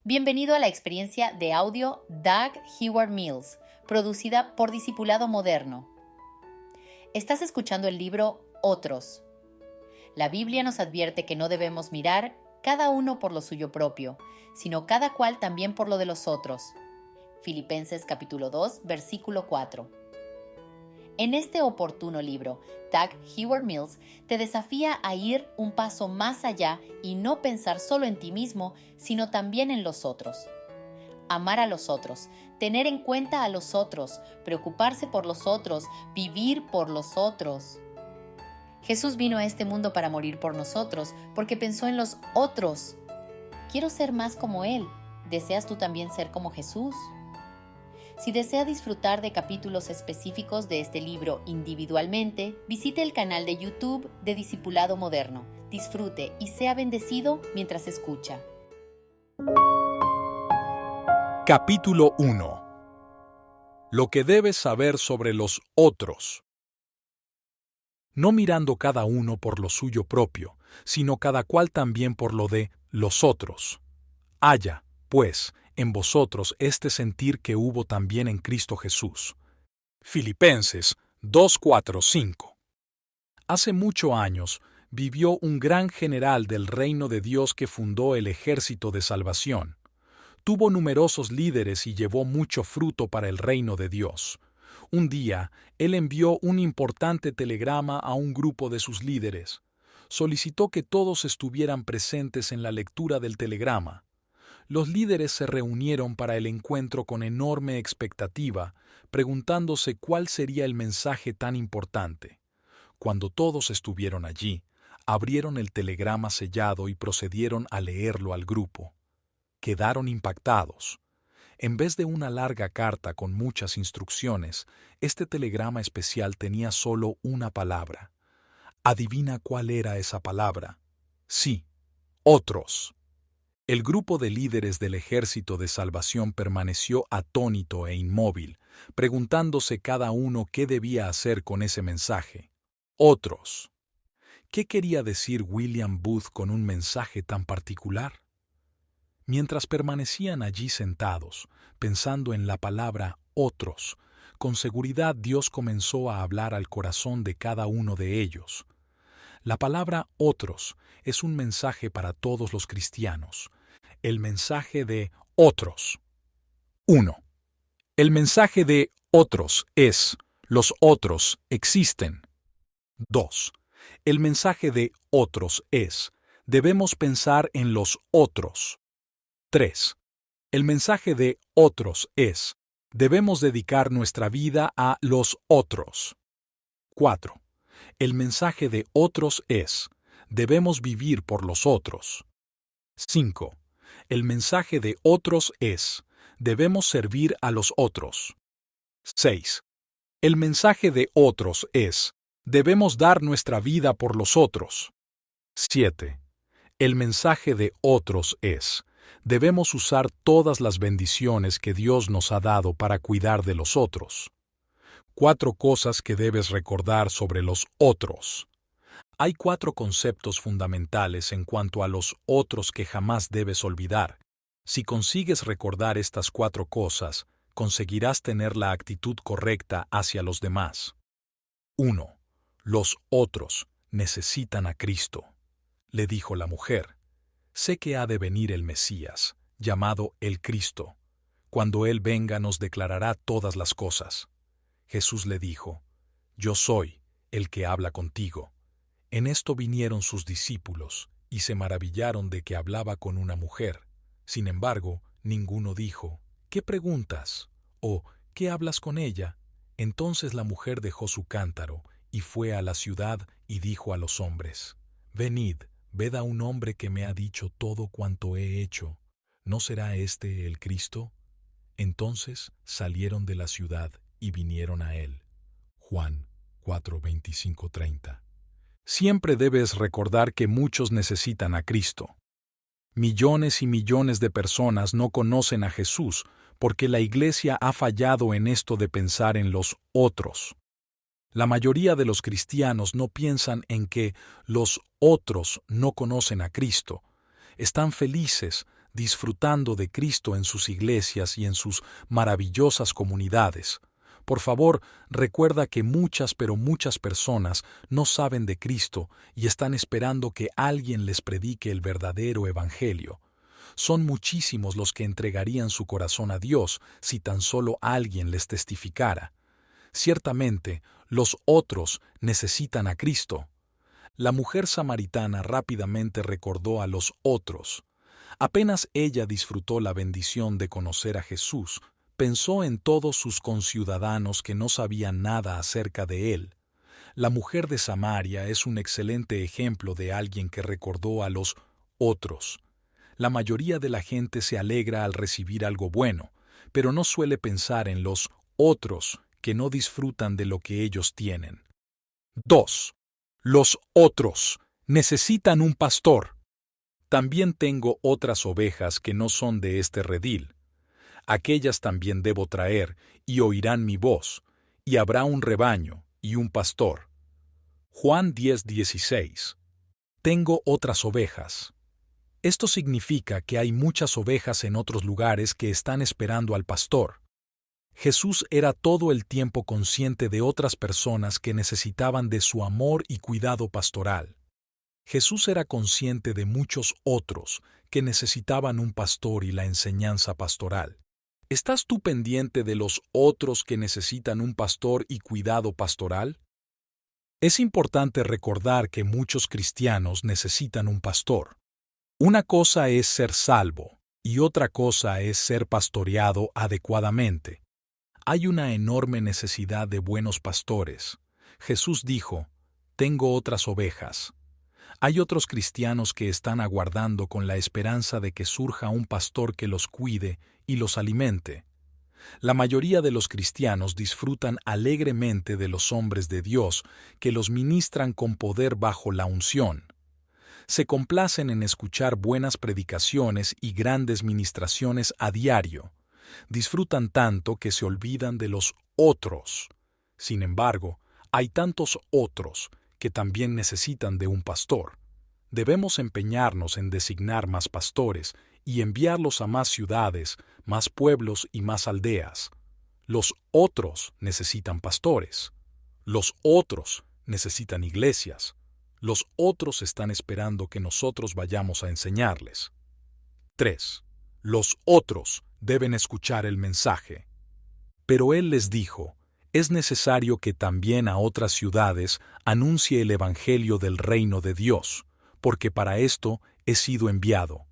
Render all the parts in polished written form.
Bienvenido a la experiencia de audio Doug Heward Mills, producida por Discipulado Moderno. Estás escuchando el libro Otros. La Biblia nos advierte que no debemos mirar cada uno por lo suyo propio, sino cada cual también por lo de los otros. Filipenses capítulo 2, versículo 4. En este oportuno libro, Doug Heward Mills te desafía a ir un paso más allá y no pensar solo en ti mismo, sino también en los otros. Amar a los otros, tener en cuenta a los otros, preocuparse por los otros, vivir por los otros. Jesús vino a este mundo para morir por nosotros, porque pensó en los otros. Quiero ser más como Él. ¿Deseas tú también ser como Jesús? Si desea disfrutar de capítulos específicos de este libro individualmente, visite el canal de YouTube de Discipulado Moderno. Disfrute y sea bendecido mientras escucha. Capítulo 1. Lo que debes saber sobre los otros. No mirando cada uno por lo suyo propio, sino cada cual también por lo de los otros. Haya, pues, en vosotros este sentir que hubo también en Cristo Jesús. Filipenses 2:4-5. Hace muchos años vivió un gran general del reino de Dios que fundó el ejército de salvación. Tuvo numerosos líderes y llevó mucho fruto para el reino de Dios. Un día, él envió un importante telegrama a un grupo de sus líderes. Solicitó que todos estuvieran presentes en la lectura del telegrama. Los líderes se reunieron para el encuentro con enorme expectativa, preguntándose cuál sería el mensaje tan importante. Cuando todos estuvieron allí, abrieron el telegrama sellado y procedieron a leerlo al grupo. Quedaron impactados. En vez de una larga carta con muchas instrucciones, este telegrama especial tenía solo una palabra. ¿Adivina cuál era esa palabra? Sí, otros. El grupo de líderes del ejército de salvación permaneció atónito e inmóvil, preguntándose cada uno qué debía hacer con ese mensaje. Otros. ¿Qué quería decir William Booth con un mensaje tan particular? Mientras permanecían allí sentados, pensando en la palabra otros, con seguridad Dios comenzó a hablar al corazón de cada uno de ellos. La palabra otros es un mensaje para todos los cristianos. El mensaje de otros. 1. El mensaje de otros es: los otros existen. 2. El mensaje de otros es: debemos pensar en los otros. 3. El mensaje de otros es: debemos dedicar nuestra vida a los otros. 4. El mensaje de otros es: debemos vivir por los otros. 5. El mensaje de otros es: debemos servir a los otros. 6. El mensaje de otros es: debemos dar nuestra vida por los otros. 7. El mensaje de otros es: debemos usar todas las bendiciones que Dios nos ha dado para cuidar de los otros. 4 cosas que debes recordar sobre los otros. Hay 4 conceptos fundamentales en cuanto a los otros que jamás debes olvidar. Si consigues recordar estas 4 cosas, conseguirás tener la actitud correcta hacia los demás. 1. Los otros necesitan a Cristo. Le dijo la mujer: sé que ha de venir el Mesías, llamado el Cristo. Cuando Él venga nos declarará todas las cosas. Jesús le dijo: yo soy el que habla contigo. En esto vinieron sus discípulos, y se maravillaron de que hablaba con una mujer. Sin embargo, ninguno dijo: ¿qué preguntas? O ¿qué hablas con ella? Entonces la mujer dejó su cántaro, y fue a la ciudad, y dijo a los hombres: venid, ved a un hombre que me ha dicho todo cuanto he hecho. ¿No será este el Cristo? Entonces salieron de la ciudad, y vinieron a él. Juan 4:25-30. Siempre debes recordar que muchos necesitan a Cristo. Millones y millones de personas no conocen a Jesús porque la Iglesia ha fallado en esto de pensar en los otros. La mayoría de los cristianos no piensan en que los otros no conocen a Cristo. Están felices disfrutando de Cristo en sus iglesias y en sus maravillosas comunidades. Por favor, recuerda que muchas personas no saben de Cristo y están esperando que alguien les predique el verdadero evangelio. Son muchísimos los que entregarían su corazón a Dios si tan solo alguien les testificara. Ciertamente, los otros necesitan a Cristo. La mujer samaritana rápidamente recordó a los otros. Apenas ella disfrutó la bendición de conocer a Jesús, pensó en todos sus conciudadanos que no sabían nada acerca de él. La mujer de Samaria es un excelente ejemplo de alguien que recordó a los otros. La mayoría de la gente se alegra al recibir algo bueno, pero no suele pensar en los otros que no disfrutan de lo que ellos tienen. 2. Los otros necesitan un pastor. También tengo otras ovejas que no son de este redil. Aquellas también debo traer, y oirán mi voz, y habrá un rebaño y un pastor. Juan 10:16. Tengo otras ovejas. Esto significa que hay muchas ovejas en otros lugares que están esperando al pastor. Jesús era todo el tiempo consciente de otras personas que necesitaban de su amor y cuidado pastoral. Jesús era consciente de muchos otros que necesitaban un pastor y la enseñanza pastoral. ¿Estás tú pendiente de los otros que necesitan un pastor y cuidado pastoral? Es importante recordar que muchos cristianos necesitan un pastor. Una cosa es ser salvo y otra cosa es ser pastoreado adecuadamente. Hay una enorme necesidad de buenos pastores. Jesús dijo, «Tengo otras ovejas». Hay otros cristianos que están aguardando con la esperanza de que surja un pastor que los cuide y los alimente. La mayoría de los cristianos disfrutan alegremente de los hombres de Dios que los ministran con poder bajo la unción. Se complacen en escuchar buenas predicaciones y grandes ministraciones a diario. Disfrutan tanto que se olvidan de los otros. Sin embargo, hay tantos otros que también necesitan de un pastor. Debemos empeñarnos en designar más pastores y enviarlos a más ciudades, más pueblos y más aldeas. Los otros necesitan pastores. Los otros necesitan iglesias. Los otros están esperando que nosotros vayamos a enseñarles. 3. Los otros deben escuchar el mensaje. Pero él les dijo, es necesario que también a otras ciudades anuncie el evangelio del reino de Dios, porque para esto he sido enviado.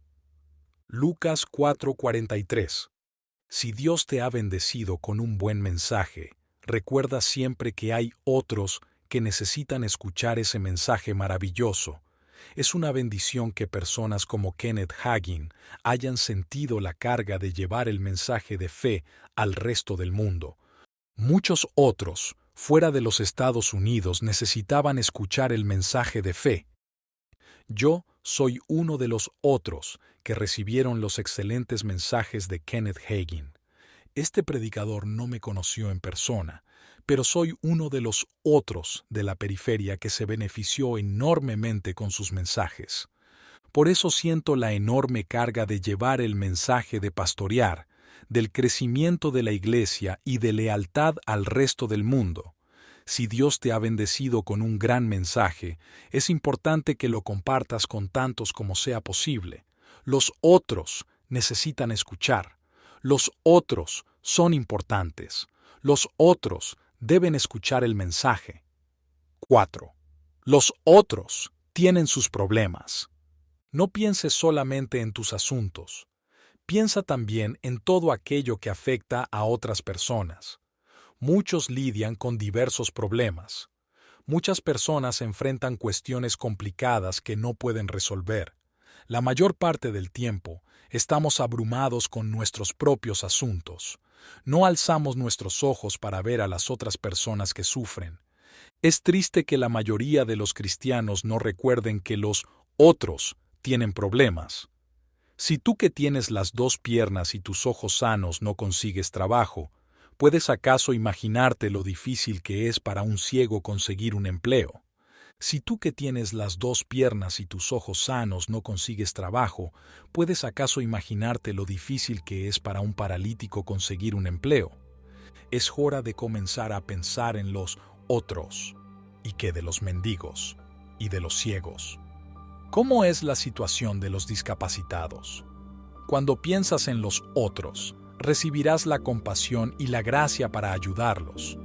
Lucas 4:43. Si Dios te ha bendecido con un buen mensaje, recuerda siempre que hay otros que necesitan escuchar ese mensaje maravilloso. Es una bendición que personas como Kenneth Hagin hayan sentido la carga de llevar el mensaje de fe al resto del mundo. Muchos otros, fuera de los Estados Unidos, necesitaban escuchar el mensaje de fe. Yo soy uno de los otros que recibieron los excelentes mensajes de Kenneth Hagin. Este predicador no me conoció en persona, pero soy uno de los otros de la periferia que se benefició enormemente con sus mensajes. Por eso siento la enorme carga de llevar el mensaje de pastorear, del crecimiento de la iglesia y de lealtad al resto del mundo. Si Dios te ha bendecido con un gran mensaje, es importante que lo compartas con tantos como sea posible. Los otros necesitan escuchar. Los otros son importantes. Los otros deben escuchar el mensaje. 4. Los otros tienen sus problemas. No pienses solamente en tus asuntos. Piensa también en todo aquello que afecta a otras personas. Muchos lidian con diversos problemas. Muchas personas enfrentan cuestiones complicadas que no pueden resolver. La mayor parte del tiempo estamos abrumados con nuestros propios asuntos. No alzamos nuestros ojos para ver a las otras personas que sufren. Es triste que la mayoría de los cristianos no recuerden que los otros tienen problemas. Si tú que tienes las 2 piernas y tus ojos sanos no consigues trabajo, ¿puedes acaso imaginarte lo difícil que es para un ciego conseguir un empleo? Si tú que tienes las 2 piernas y tus ojos sanos no consigues trabajo, ¿puedes acaso imaginarte lo difícil que es para un paralítico conseguir un empleo? Es hora de comenzar a pensar en los otros, y que de los mendigos, y de los ciegos. ¿Cómo es la situación de los discapacitados? Cuando piensas en los otros, recibirás la compasión y la gracia para ayudarlos,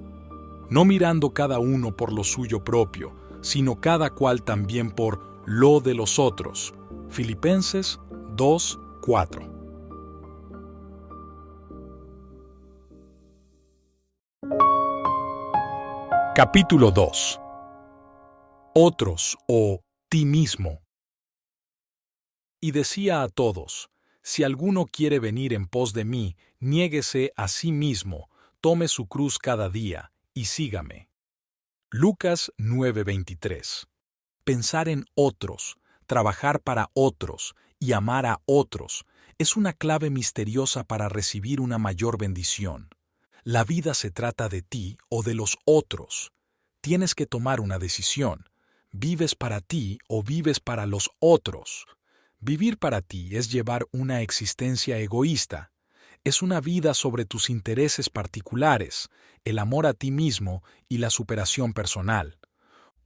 no mirando cada uno por lo suyo propio, sino cada cual también por lo de los otros. Filipenses 2:4. Capítulo 2. Otros o ti mismo. Y decía a todos: si alguno quiere venir en pos de mí, niéguese a sí mismo, tome su cruz cada día, y sígame. Lucas 9:23. Pensar en otros, trabajar para otros y amar a otros es una clave misteriosa para recibir una mayor bendición. La vida se trata de ti o de los otros. Tienes que tomar una decisión. ¿Vives para ti o vives para los otros? Vivir para ti es llevar una existencia egoísta. Es una vida sobre tus intereses particulares, el amor a ti mismo y la superación personal.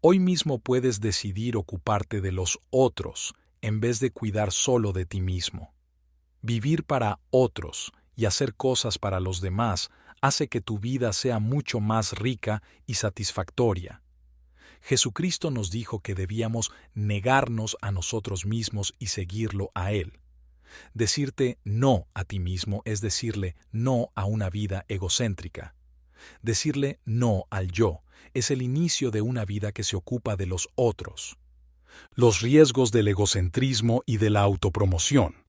Hoy mismo puedes decidir ocuparte de los otros en vez de cuidar solo de ti mismo. Vivir para otros y hacer cosas para los demás hace que tu vida sea mucho más rica y satisfactoria. Jesucristo nos dijo que debíamos negarnos a nosotros mismos y seguirlo a Él. Decirte no a ti mismo es decirle no a una vida egocéntrica. Decirle no al yo es el inicio de una vida que se ocupa de los otros. Los riesgos del egocentrismo y de la autopromoción.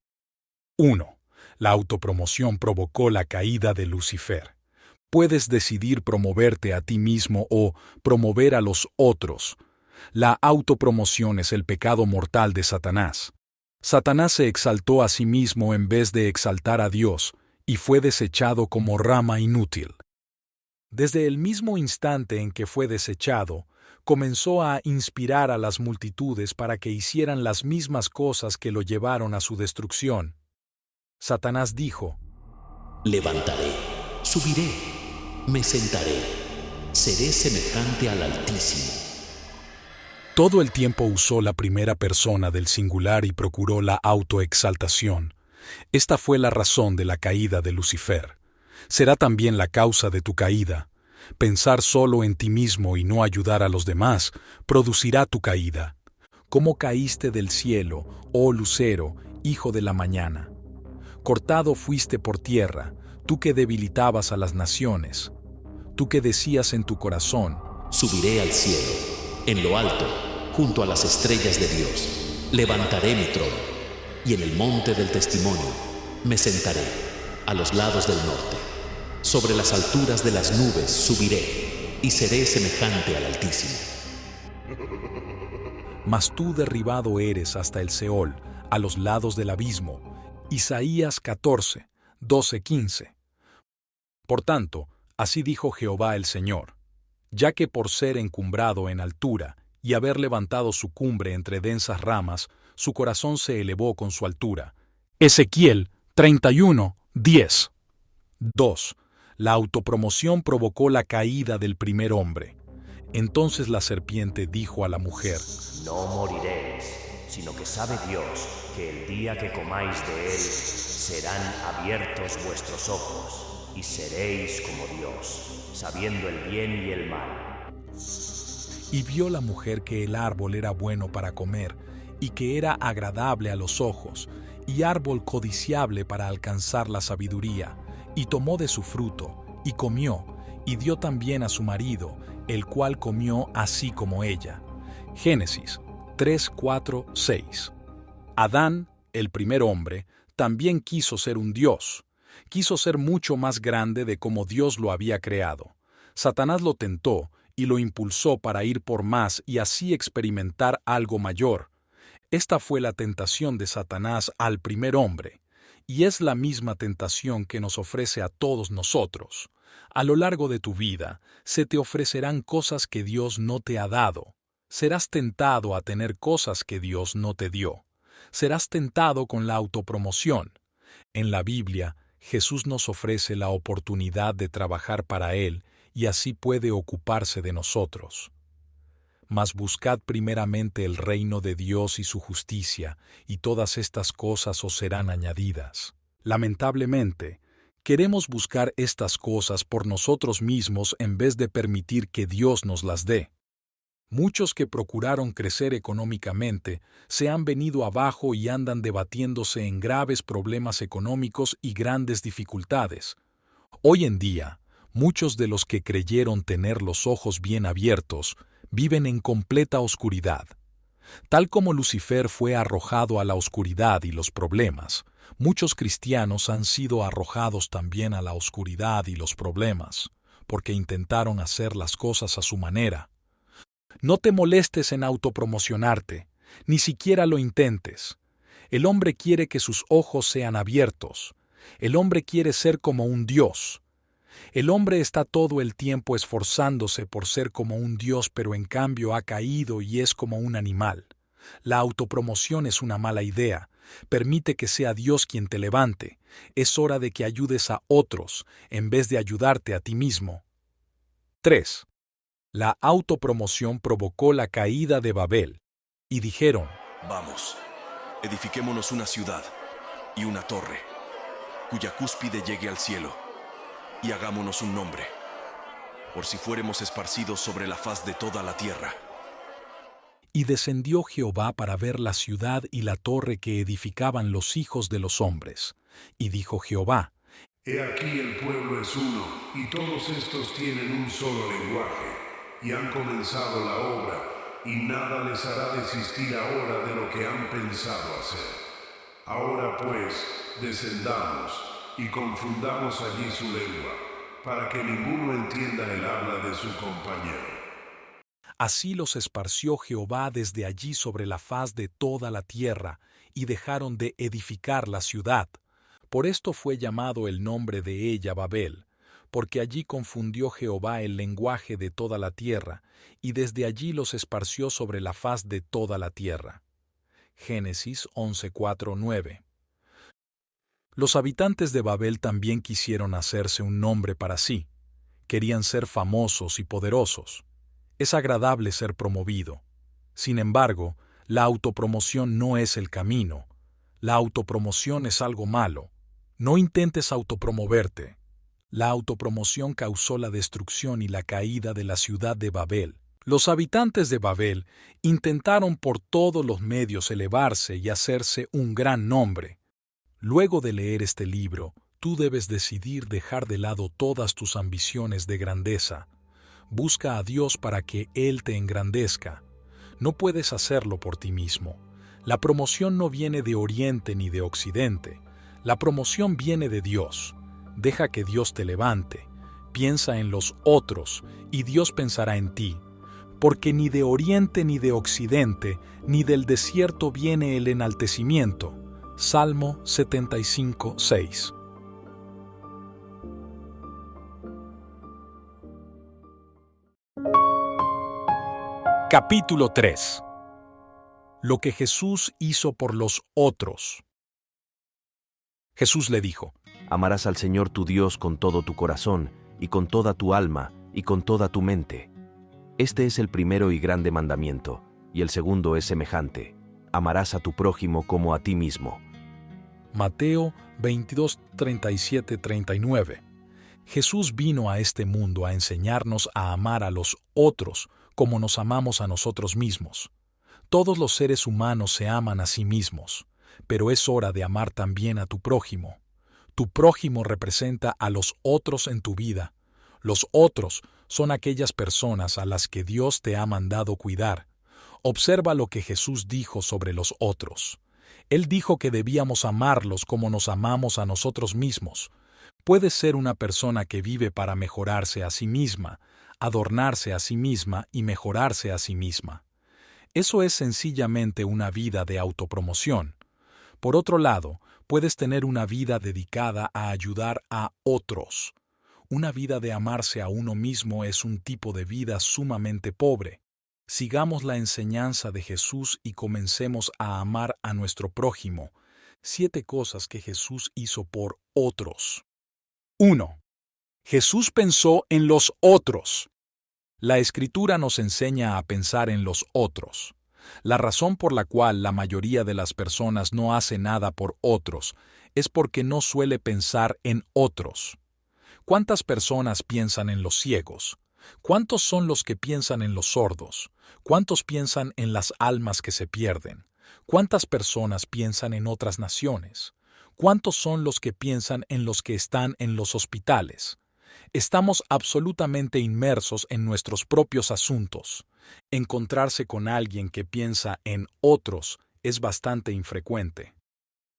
1. La autopromoción provocó la caída de Lucifer. Puedes decidir promoverte a ti mismo o promover a los otros. La autopromoción es el pecado mortal de Satanás. Satanás se exaltó a sí mismo en vez de exaltar a Dios, y fue desechado como rama inútil. Desde el mismo instante en que fue desechado, comenzó a inspirar a las multitudes para que hicieran las mismas cosas que lo llevaron a su destrucción. Satanás dijo: levantaré, subiré, me sentaré, seré semejante al Altísimo. Todo el tiempo usó la primera persona del singular y procuró la autoexaltación. Esta fue la razón de la caída de Lucifer. Será también la causa de tu caída. Pensar solo en ti mismo y no ayudar a los demás producirá tu caída. ¿Cómo caíste del cielo, oh lucero, hijo de la mañana? Cortado fuiste por tierra, tú que debilitabas a las naciones. Tú que decías en tu corazón: subiré al cielo, en lo alto, junto a las estrellas de Dios. Levantaré mi trono, y en el monte del testimonio me sentaré, a los lados del norte. Sobre las alturas de las nubes subiré, y seré semejante al Altísimo. Mas tú derribado eres hasta el Seol, a los lados del abismo. Isaías 14, 12-15. Por tanto, así dijo Jehová el Señor: ya que por ser encumbrado en altura y haber levantado su cumbre entre densas ramas, su corazón se elevó con su altura. Ezequiel 31, 10. 2. La autopromoción provocó la caída del primer hombre. Entonces la serpiente dijo a la mujer: no moriréis, sino que sabe Dios que el día que comáis de él, serán abiertos vuestros ojos, y seréis como Dios, sabiendo el bien y el mal. Y vio la mujer que el árbol era bueno para comer, y que era agradable a los ojos, y árbol codiciable para alcanzar la sabiduría, y tomó de su fruto, y comió, y dio también a su marido, el cual comió así como ella. Génesis 3, 4, 6. Adán, el primer hombre, también quiso ser un dios. Quiso ser mucho más grande de como Dios lo había creado. Satanás lo tentó y lo impulsó para ir por más y así experimentar algo mayor. Esta fue la tentación de Satanás al primer hombre, y es la misma tentación que nos ofrece a todos nosotros. A lo largo de tu vida, se te ofrecerán cosas que Dios no te ha dado. Serás tentado a tener cosas que Dios no te dio. Serás tentado con la autopromoción. En la Biblia, Jesús nos ofrece la oportunidad de trabajar para Él y así puede ocuparse de nosotros. Mas buscad primeramente el reino de Dios y su justicia, y todas estas cosas os serán añadidas. Lamentablemente, queremos buscar estas cosas por nosotros mismos en vez de permitir que Dios nos las dé. Muchos que procuraron crecer económicamente se han venido abajo y andan debatiéndose en graves problemas económicos y grandes dificultades. Hoy en día, muchos de los que creyeron tener los ojos bien abiertos viven en completa oscuridad. Tal como Lucifer fue arrojado a la oscuridad y los problemas, muchos cristianos han sido arrojados también a la oscuridad y los problemas, porque intentaron hacer las cosas a su manera. No te molestes en autopromocionarte, ni siquiera lo intentes. El hombre quiere que sus ojos sean abiertos. El hombre quiere ser como un Dios. El hombre está todo el tiempo esforzándose por ser como un Dios, pero en cambio ha caído y es como un animal. La autopromoción es una mala idea. Permite que sea Dios quien te levante. Es hora de que ayudes a otros en vez de ayudarte a ti mismo. 3. La autopromoción provocó la caída de Babel, y dijeron: Vamos, edifiquémonos una ciudad y una torre, cuya cúspide llegue al cielo, y hagámonos un nombre, por si fuéremos esparcidos sobre la faz de toda la tierra. Y descendió Jehová para ver la ciudad y la torre que edificaban los hijos de los hombres. Y dijo Jehová: He aquí el pueblo es uno, y todos estos tienen un solo lenguaje. Y han comenzado la obra, y nada les hará desistir ahora de lo que han pensado hacer. Ahora pues, descendamos y confundamos allí su lengua, para que ninguno entienda el habla de su compañero. Así los esparció Jehová desde allí sobre la faz de toda la tierra, y dejaron de edificar la ciudad. Por esto fue llamado el nombre de ella Babel, porque allí confundió Jehová el lenguaje de toda la tierra, y desde allí los esparció sobre la faz de toda la tierra. Génesis 11:4-9. Los habitantes de Babel también quisieron hacerse un nombre para sí. Querían ser famosos y poderosos. Es agradable ser promovido. Sin embargo, la autopromoción no es el camino. La autopromoción es algo malo. No intentes autopromoverte. La autopromoción causó la destrucción y la caída de la ciudad de Babel. Los habitantes de Babel intentaron por todos los medios elevarse y hacerse un gran nombre. Luego de leer este libro, tú debes decidir dejar de lado todas tus ambiciones de grandeza. Busca a Dios para que Él te engrandezca. No puedes hacerlo por ti mismo. La promoción no viene de Oriente ni de Occidente. La promoción viene de Dios. Deja que Dios te levante. Piensa en los otros y Dios pensará en ti. Porque ni de Oriente ni de Occidente ni del desierto viene el enaltecimiento. Salmo 75:6. Capítulo 3. Lo que Jesús hizo por los otros. Jesús le dijo: Amarás al Señor tu Dios con todo tu corazón, y con toda tu alma, y con toda tu mente. Este es el primero y grande mandamiento, y el segundo es semejante: amarás a tu prójimo como a ti mismo. Mateo 22:37-39. Jesús vino a este mundo a enseñarnos a amar a los otros como nos amamos a nosotros mismos. Todos los seres humanos se aman a sí mismos, pero es hora de amar también a tu prójimo. Tu prójimo representa a los otros en tu vida. Los otros son aquellas personas a las que Dios te ha mandado cuidar. Observa lo que Jesús dijo sobre los otros. Él dijo que debíamos amarlos como nos amamos a nosotros mismos. Puedes ser una persona que vive para mejorarse a sí misma, adornarse a sí misma y mejorarse a sí misma. Eso es sencillamente una vida de autopromoción. Por otro lado, puedes tener una vida dedicada a ayudar a otros. Una vida de amarse a uno mismo es un tipo de vida sumamente pobre. Sigamos la enseñanza de Jesús y comencemos a amar a nuestro prójimo. 7 cosas que Jesús hizo por otros. 1. Jesús pensó en los otros. La Escritura nos enseña a pensar en los otros. La razón por la cual la mayoría de las personas no hace nada por otros es porque no suele pensar en otros. ¿Cuántas personas piensan en los ciegos? ¿Cuántos son los que piensan en los sordos? ¿Cuántos piensan en las almas que se pierden? ¿Cuántas personas piensan en otras naciones? ¿Cuántos son los que piensan en los que están en los hospitales? Estamos absolutamente inmersos en nuestros propios asuntos. Encontrarse con alguien que piensa en otros es bastante infrecuente.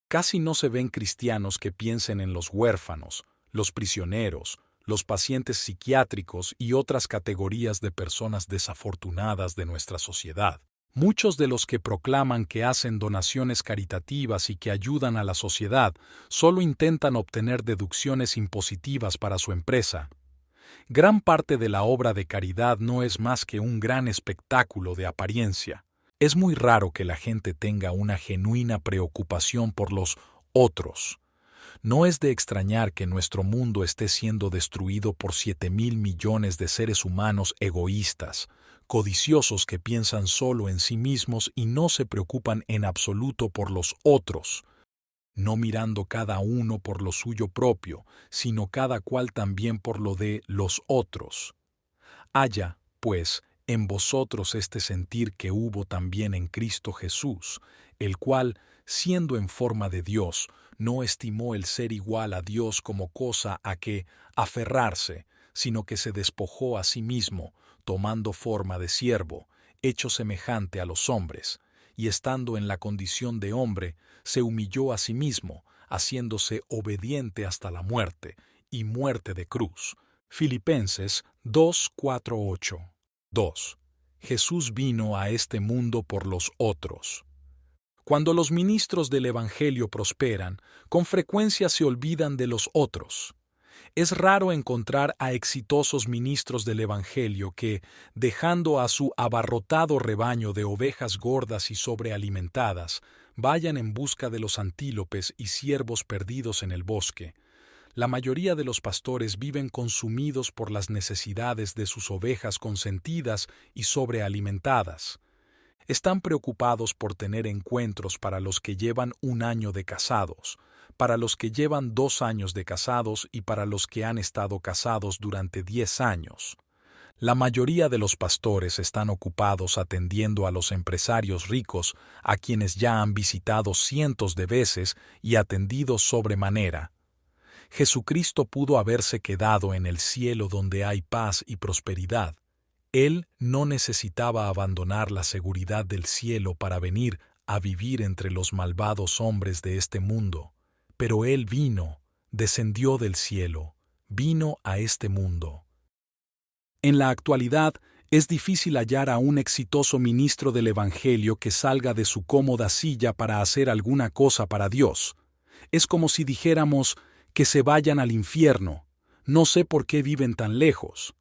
Casi no se ven cristianos que piensen en los huérfanos, los prisioneros, los pacientes psiquiátricos y otras categorías de personas desafortunadas de nuestra sociedad. Muchos de los que proclaman que hacen donaciones caritativas y que ayudan a la sociedad solo intentan obtener deducciones impositivas para su empresa. Gran parte de la obra de caridad no es más que un gran espectáculo de apariencia. Es muy raro que la gente tenga una genuina preocupación por los otros. No es de extrañar que nuestro mundo esté siendo destruido por 7.000 millones de seres humanos egoístas, codiciosos que piensan solo en sí mismos y no se preocupan en absoluto por los otros, no mirando cada uno por lo suyo propio, sino cada cual también por lo de los otros. Haya, pues, en vosotros este sentir que hubo también en Cristo Jesús, el cual, siendo en forma de Dios, no estimó el ser igual a Dios como cosa a que aferrarse, sino que se despojó a sí mismo, tomando forma de siervo, hecho semejante a los hombres, y estando en la condición de hombre, se humilló a sí mismo, haciéndose obediente hasta la muerte, y muerte de cruz. Filipenses 2:4-8. 2. Jesús vino a este mundo por los otros. Cuando los ministros del Evangelio prosperan, con frecuencia se olvidan de los otros. Es raro encontrar a exitosos ministros del Evangelio que, dejando a su abarrotado rebaño de ovejas gordas y sobrealimentadas, vayan en busca de los antílopes y ciervos perdidos en el bosque. La mayoría de los pastores viven consumidos por las necesidades de sus ovejas consentidas y sobrealimentadas. Están preocupados por tener encuentros para los que llevan 1 año de casados, para los que llevan 2 años de casados y para los que han estado casados durante 10 años. La mayoría de los pastores están ocupados atendiendo a los empresarios ricos, a quienes ya han visitado cientos de veces y atendido sobremanera. Jesucristo pudo haberse quedado en el cielo donde hay paz y prosperidad. Él no necesitaba abandonar la seguridad del cielo para venir a vivir entre los malvados hombres de este mundo. Pero Él vino, descendió del cielo, vino a este mundo. En la actualidad, es difícil hallar a un exitoso ministro del Evangelio que salga de su cómoda silla para hacer alguna cosa para Dios. Es como si dijéramos que se vayan al infierno. No sé por qué viven tan lejos.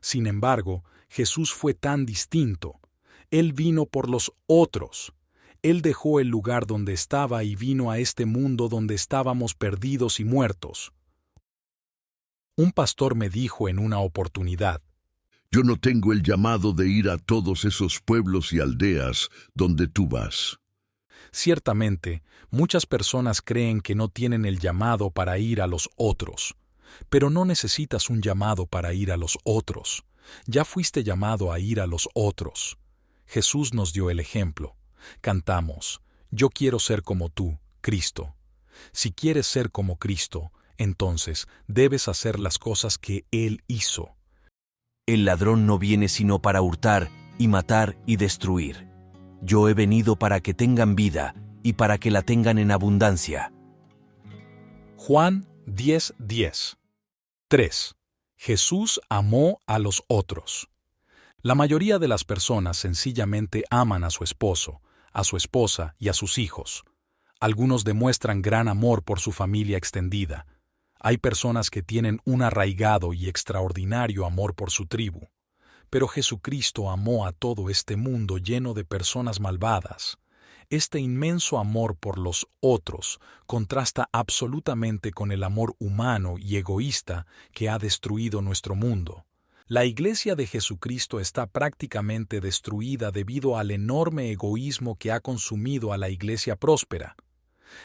Sin embargo, Jesús fue tan distinto. Él vino por los otros. Él dejó el lugar donde estaba y vino a este mundo donde estábamos perdidos y muertos. Un pastor me dijo en una oportunidad: Yo no tengo el llamado de ir a todos esos pueblos y aldeas donde tú vas. Ciertamente, muchas personas creen que no tienen el llamado para ir a los otros. Pero no necesitas un llamado para ir a los otros. Ya fuiste llamado a ir a los otros. Jesús nos dio el ejemplo. Cantamos: Yo quiero ser como tú, Cristo. Si quieres ser como Cristo, entonces debes hacer las cosas que Él hizo. El ladrón no viene sino para hurtar y matar y destruir. Yo he venido para que tengan vida y para que la tengan en abundancia. Juan 10:10. 3. Jesús amó a los otros. La mayoría de las personas sencillamente aman a su esposo, a su esposa y a sus hijos. Algunos demuestran gran amor por su familia extendida. Hay personas que tienen un arraigado y extraordinario amor por su tribu. Pero Jesucristo amó a todo este mundo lleno de personas malvadas. Este inmenso amor por los otros contrasta absolutamente con el amor humano y egoísta que ha destruido nuestro mundo. La Iglesia de Jesucristo está prácticamente destruida debido al enorme egoísmo que ha consumido a la Iglesia próspera.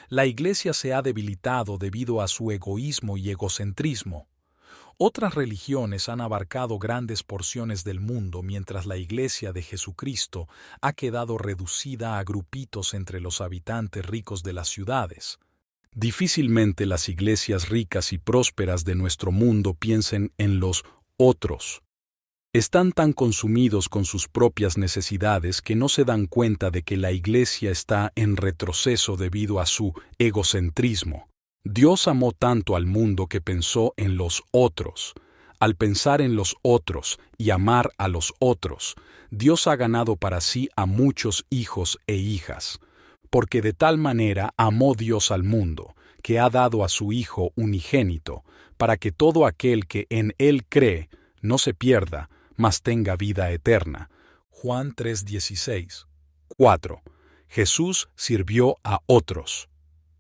La Iglesia se ha debilitado debido a su egoísmo y egocentrismo. Otras religiones han abarcado grandes porciones del mundo mientras la Iglesia de Jesucristo ha quedado reducida a grupitos entre los habitantes ricos de las ciudades. Difícilmente las iglesias ricas y prósperas de nuestro mundo piensen en los otros. Están tan consumidos con sus propias necesidades que no se dan cuenta de que la Iglesia está en retroceso debido a su egocentrismo. Dios amó tanto al mundo que pensó en los otros. Al pensar en los otros y amar a los otros, Dios ha ganado para sí a muchos hijos e hijas. Porque de tal manera amó Dios al mundo, que ha dado a su Hijo unigénito, para que todo aquel que en Él cree no se pierda, mas tenga vida eterna. Juan 3:16. 4. Jesús sirvió a otros.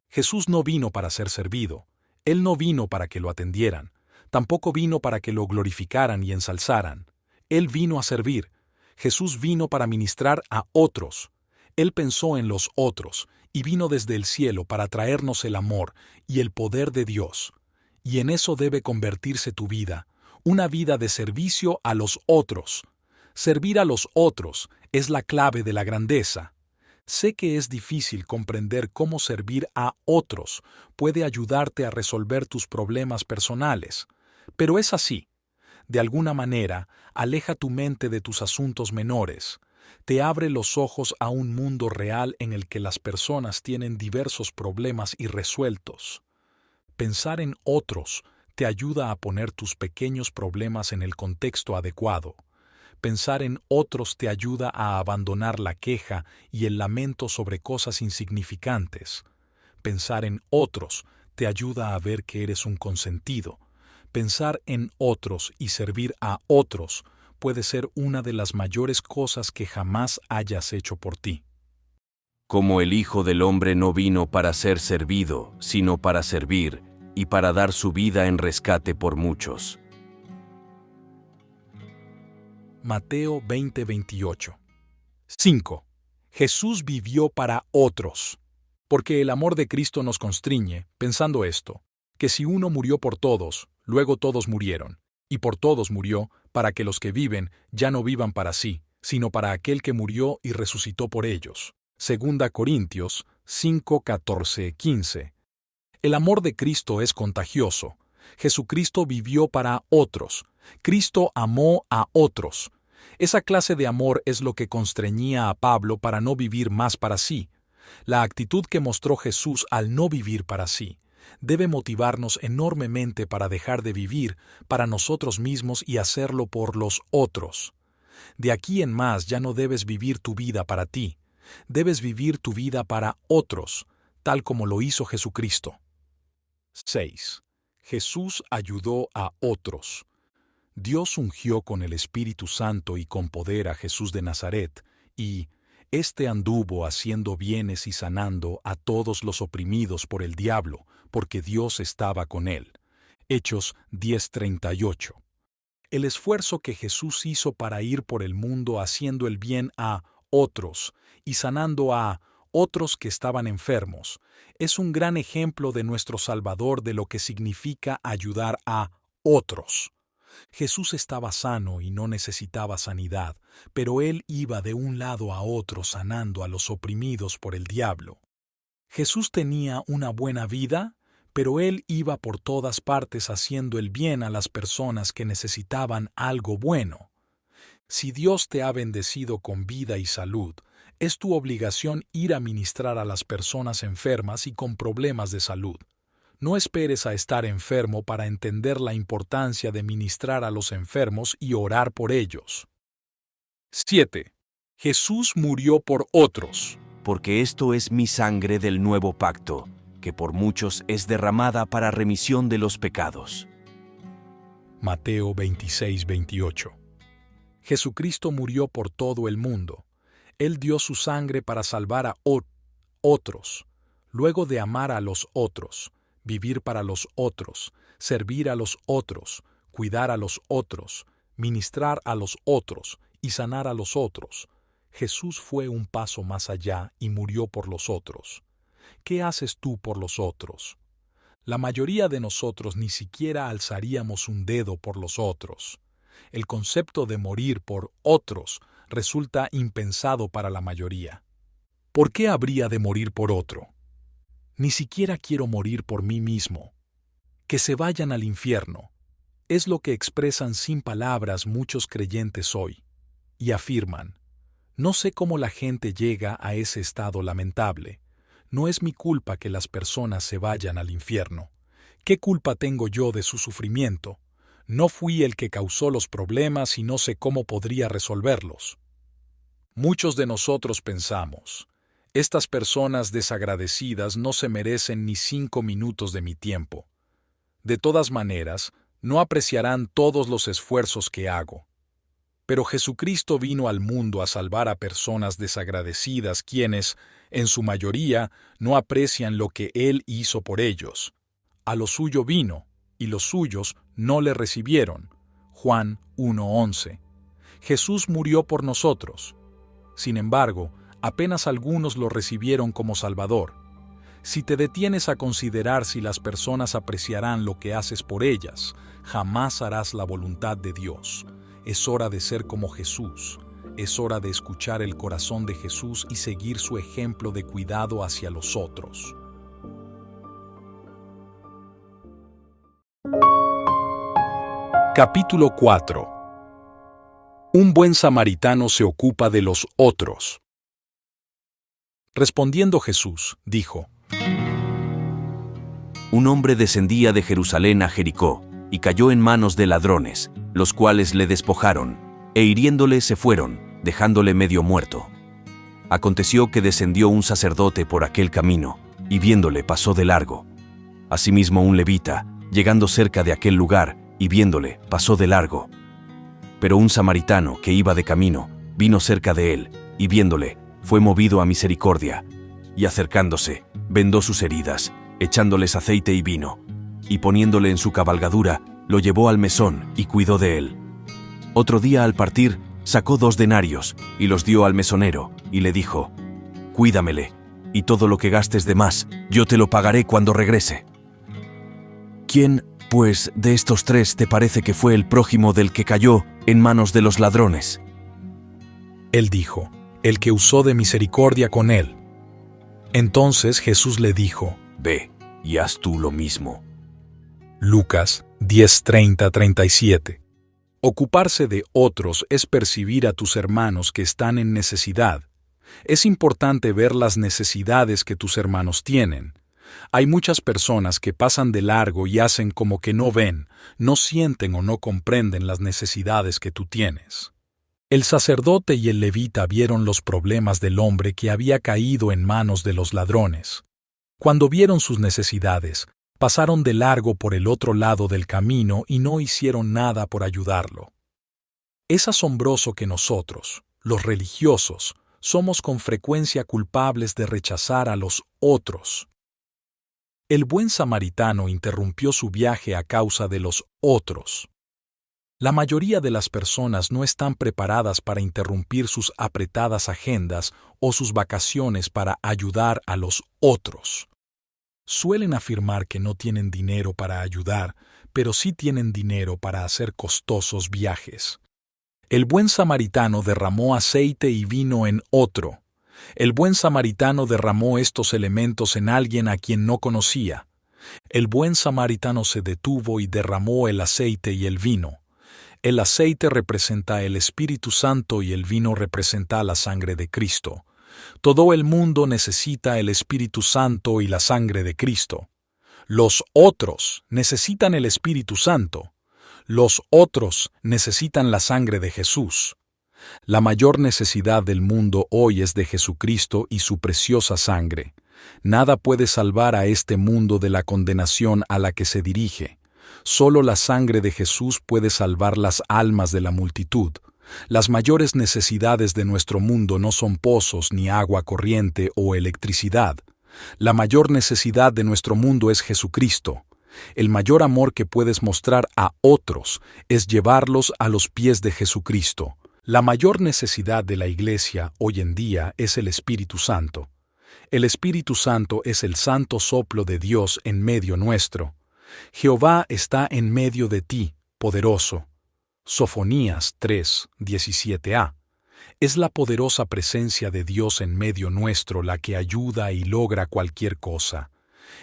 Jesús no vino para ser servido. Él no vino para que lo atendieran. Tampoco vino para que lo glorificaran y ensalzaran. Él vino a servir. Jesús vino para ministrar a otros. Él pensó en los otros y vino desde el cielo para traernos el amor y el poder de Dios. Y en eso debe convertirse tu vida, una vida de servicio a los otros. Servir a los otros es la clave de la grandeza. Sé que es difícil comprender cómo servir a otros puede ayudarte a resolver tus problemas personales, pero es así. De alguna manera, aleja tu mente de tus asuntos menores. Te abre los ojos a un mundo real en el que las personas tienen diversos problemas irresueltos. Pensar en otros te ayuda a poner tus pequeños problemas en el contexto adecuado. Pensar en otros te ayuda a abandonar la queja y el lamento sobre cosas insignificantes. Pensar en otros te ayuda a ver que eres un consentido. Pensar en otros y servir a otros puede ser una de las mayores cosas que jamás hayas hecho por ti. Como el Hijo del Hombre no vino para ser servido, sino para servir, y para dar su vida en rescate por muchos. Mateo 20:28. 5. Jesús vivió para otros. Porque el amor de Cristo nos constriñe, pensando esto, que si uno murió por todos, luego todos murieron, y por todos murió, para que los que viven ya no vivan para sí, sino para aquel que murió y resucitó por ellos. 2 Corintios 5:14-15. El amor de Cristo es contagioso. Jesucristo vivió para otros. Cristo amó a otros. Esa clase de amor es lo que constreñía a Pablo para no vivir más para sí. La actitud que mostró Jesús al no vivir para sí debe motivarnos enormemente para dejar de vivir para nosotros mismos y hacerlo por los otros. De aquí en más ya no debes vivir tu vida para ti. Debes vivir tu vida para otros, tal como lo hizo Jesucristo. 6. Jesús ayudó a otros. Dios ungió con el Espíritu Santo y con poder a Jesús de Nazaret, y éste anduvo haciendo bienes y sanando a todos los oprimidos por el diablo, porque Dios estaba con él. Hechos 10:38. El esfuerzo que Jesús hizo para ir por el mundo haciendo el bien a otros y sanando a otros que estaban enfermos es un gran ejemplo de nuestro Salvador de lo que significa ayudar a otros. Jesús estaba sano y no necesitaba sanidad, pero Él iba de un lado a otro sanando a los oprimidos por el diablo. Jesús tenía una buena vida, pero Él iba por todas partes haciendo el bien a las personas que necesitaban algo bueno. Si Dios te ha bendecido con vida y salud, es tu obligación ir a ministrar a las personas enfermas y con problemas de salud. No esperes a estar enfermo para entender la importancia de ministrar a los enfermos y orar por ellos. 7. Jesús murió por otros. Porque esto es mi sangre del nuevo pacto, que por muchos es derramada para remisión de los pecados. Mateo 26:28. Jesucristo murió por todo el mundo. Él dio su sangre para salvar a otros, luego de amar a los otros, vivir para los otros, servir a los otros, cuidar a los otros, ministrar a los otros y sanar a los otros. Jesús fue un paso más allá y murió por los otros. ¿Qué haces tú por los otros? La mayoría de nosotros ni siquiera alzaríamos un dedo por los otros. El concepto de morir por otros resulta impensado para la mayoría. ¿Por qué habría de morir por otro? Ni siquiera quiero morir por mí mismo. Que se vayan al infierno. Es lo que expresan sin palabras muchos creyentes hoy. Y afirman: no sé cómo la gente llega a ese estado lamentable. No es mi culpa que las personas se vayan al infierno. ¿Qué culpa tengo yo de su sufrimiento? No fui el que causó los problemas y no sé cómo podría resolverlos. Muchos de nosotros pensamos: estas personas desagradecidas no se merecen ni 5 minutos de mi tiempo. De todas maneras, no apreciarán todos los esfuerzos que hago. Pero Jesucristo vino al mundo a salvar a personas desagradecidas quienes, en su mayoría, no aprecian lo que Él hizo por ellos. A lo suyo vino, y los suyos no le recibieron. Juan 1:11. Jesús murió por nosotros. Sin embargo, apenas algunos lo recibieron como Salvador. Si te detienes a considerar si las personas apreciarán lo que haces por ellas, jamás harás la voluntad de Dios. Es hora de ser como Jesús. Es hora de escuchar el corazón de Jesús y seguir su ejemplo de cuidado hacia los otros. Capítulo 4. Un buen samaritano se ocupa de los otros. Respondiendo Jesús, dijo: Un hombre descendía de Jerusalén a Jericó, y cayó en manos de ladrones, los cuales le despojaron, e hiriéndole se fueron, dejándole medio muerto. Aconteció que descendió un sacerdote por aquel camino, y viéndole pasó de largo. Asimismo un levita, llegando cerca de aquel lugar, y viéndole pasó de largo. Pero un samaritano que iba de camino, vino cerca de él, y viéndole, fue movido a misericordia, y acercándose, vendó sus heridas, echándoles aceite y vino, y poniéndole en su cabalgadura, lo llevó al mesón y cuidó de él. Otro día al partir, sacó 2 denarios, y los dio al mesonero, y le dijo: Cuídamele, y todo lo que gastes de más, yo te lo pagaré cuando regrese. ¿Quién, pues, de estos 3 te parece que fue el prójimo del que cayó en manos de los ladrones? Él dijo: el que usó de misericordia con él. Entonces Jesús le dijo: Ve, y haz tú lo mismo. Lucas 10:30-37. Ocuparse de otros es percibir a tus hermanos que están en necesidad. Es importante ver las necesidades que tus hermanos tienen. Hay muchas personas que pasan de largo y hacen como que no ven, no sienten o no comprenden las necesidades que tú tienes. El sacerdote y el levita vieron los problemas del hombre que había caído en manos de los ladrones. Cuando vieron sus necesidades, pasaron de largo por el otro lado del camino y no hicieron nada por ayudarlo. Es asombroso que nosotros, los religiosos, somos con frecuencia culpables de rechazar a los otros. El buen samaritano interrumpió su viaje a causa de los otros. La mayoría de las personas no están preparadas para interrumpir sus apretadas agendas o sus vacaciones para ayudar a los otros. Suelen afirmar que no tienen dinero para ayudar, pero sí tienen dinero para hacer costosos viajes. El buen samaritano derramó aceite y vino en otro. El buen samaritano derramó estos elementos en alguien a quien no conocía. El buen samaritano se detuvo y derramó el aceite y el vino. El aceite representa el Espíritu Santo y el vino representa la sangre de Cristo. Todo el mundo necesita el Espíritu Santo y la sangre de Cristo. Los otros necesitan el Espíritu Santo. Los otros necesitan la sangre de Jesús. La mayor necesidad del mundo hoy es de Jesucristo y su preciosa sangre. Nada puede salvar a este mundo de la condenación a la que se dirige. Solo la sangre de Jesús puede salvar las almas de la multitud. Las mayores necesidades de nuestro mundo no son pozos, ni agua corriente o electricidad. La mayor necesidad de nuestro mundo es Jesucristo. El mayor amor que puedes mostrar a otros es llevarlos a los pies de Jesucristo. La mayor necesidad de la Iglesia hoy en día es el Espíritu Santo. El Espíritu Santo es el santo soplo de Dios en medio nuestro. Jehová está en medio de ti, poderoso. Sofonías 3, 17a. Es la poderosa presencia de Dios en medio nuestro la que ayuda y logra cualquier cosa.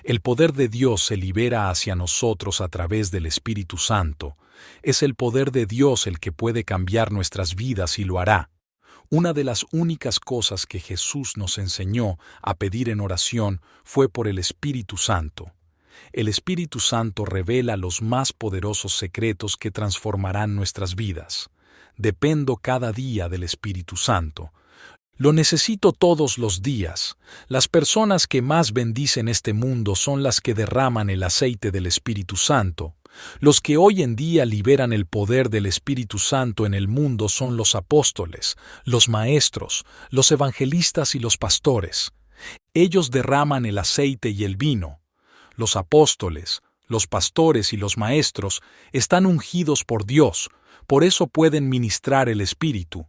El poder de Dios se libera hacia nosotros a través del Espíritu Santo. Es el poder de Dios el que puede cambiar nuestras vidas y lo hará. Una de las únicas cosas que Jesús nos enseñó a pedir en oración fue por el Espíritu Santo. El Espíritu Santo revela los más poderosos secretos que transformarán nuestras vidas. Dependo cada día del Espíritu Santo. Lo necesito todos los días. Las personas que más bendicen este mundo son las que derraman el aceite del Espíritu Santo. Los que hoy en día liberan el poder del Espíritu Santo en el mundo son los apóstoles, los maestros, los evangelistas y los pastores. Ellos derraman el aceite y el vino. Los apóstoles, los pastores y los maestros están ungidos por Dios, por eso pueden ministrar el Espíritu.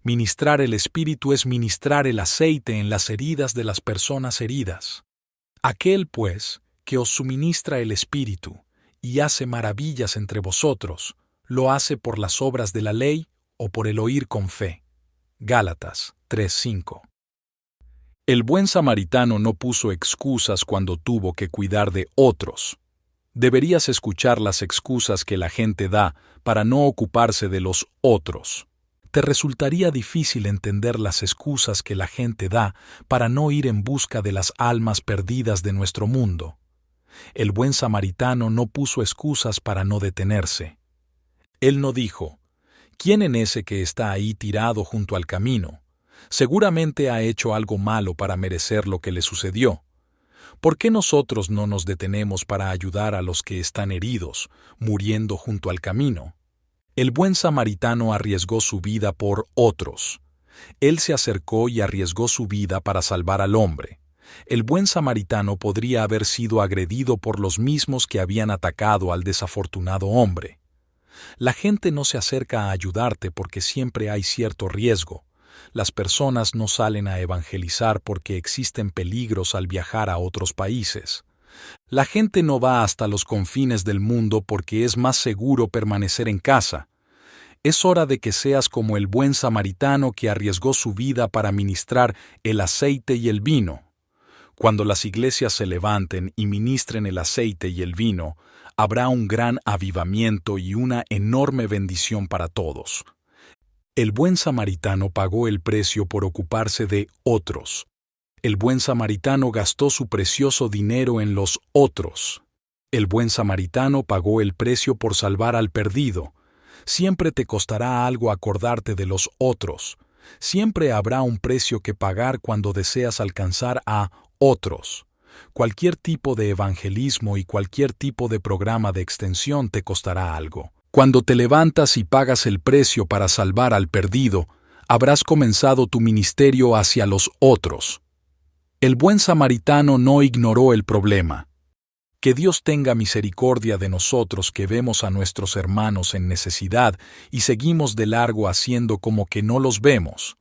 Ministrar el Espíritu es ministrar el aceite en las heridas de las personas heridas. Aquel, pues, que os suministra el Espíritu y hace maravillas entre vosotros, ¿lo hace por las obras de la ley o por el oír con fe? Gálatas 3:5. El buen samaritano no puso excusas cuando tuvo que cuidar de otros. Deberías escuchar las excusas que la gente da para no ocuparse de los otros. Te resultaría difícil entender las excusas que la gente da para no ir en busca de las almas perdidas de nuestro mundo. El buen samaritano no puso excusas para no detenerse. Él no dijo, ¿quién en ese que está ahí tirado junto al camino? Seguramente ha hecho algo malo para merecer lo que le sucedió. ¿Por qué nosotros no nos detenemos para ayudar a los que están heridos, muriendo junto al camino? El buen samaritano arriesgó su vida por otros. Él se acercó y arriesgó su vida para salvar al hombre. El buen samaritano podría haber sido agredido por los mismos que habían atacado al desafortunado hombre. La gente no se acerca a ayudarte porque siempre hay cierto riesgo. Las personas no salen a evangelizar porque existen peligros al viajar a otros países. La gente no va hasta los confines del mundo porque es más seguro permanecer en casa. Es hora de que seas como el buen samaritano que arriesgó su vida para ministrar el aceite y el vino. Cuando las iglesias se levanten y ministren el aceite y el vino, habrá un gran avivamiento y una enorme bendición para todos. El buen samaritano pagó el precio por ocuparse de otros. El buen samaritano gastó su precioso dinero en los otros. El buen samaritano pagó el precio por salvar al perdido. Siempre te costará algo acordarte de los otros. Siempre habrá un precio que pagar cuando deseas alcanzar a otros. Cualquier tipo de evangelismo y cualquier tipo de programa de extensión te costará algo. Cuando te levantas y pagas el precio para salvar al perdido, habrás comenzado tu ministerio hacia los otros. El buen samaritano no ignoró el problema. Que Dios tenga misericordia de nosotros que vemos a nuestros hermanos en necesidad y seguimos de largo haciendo como que no los vemos.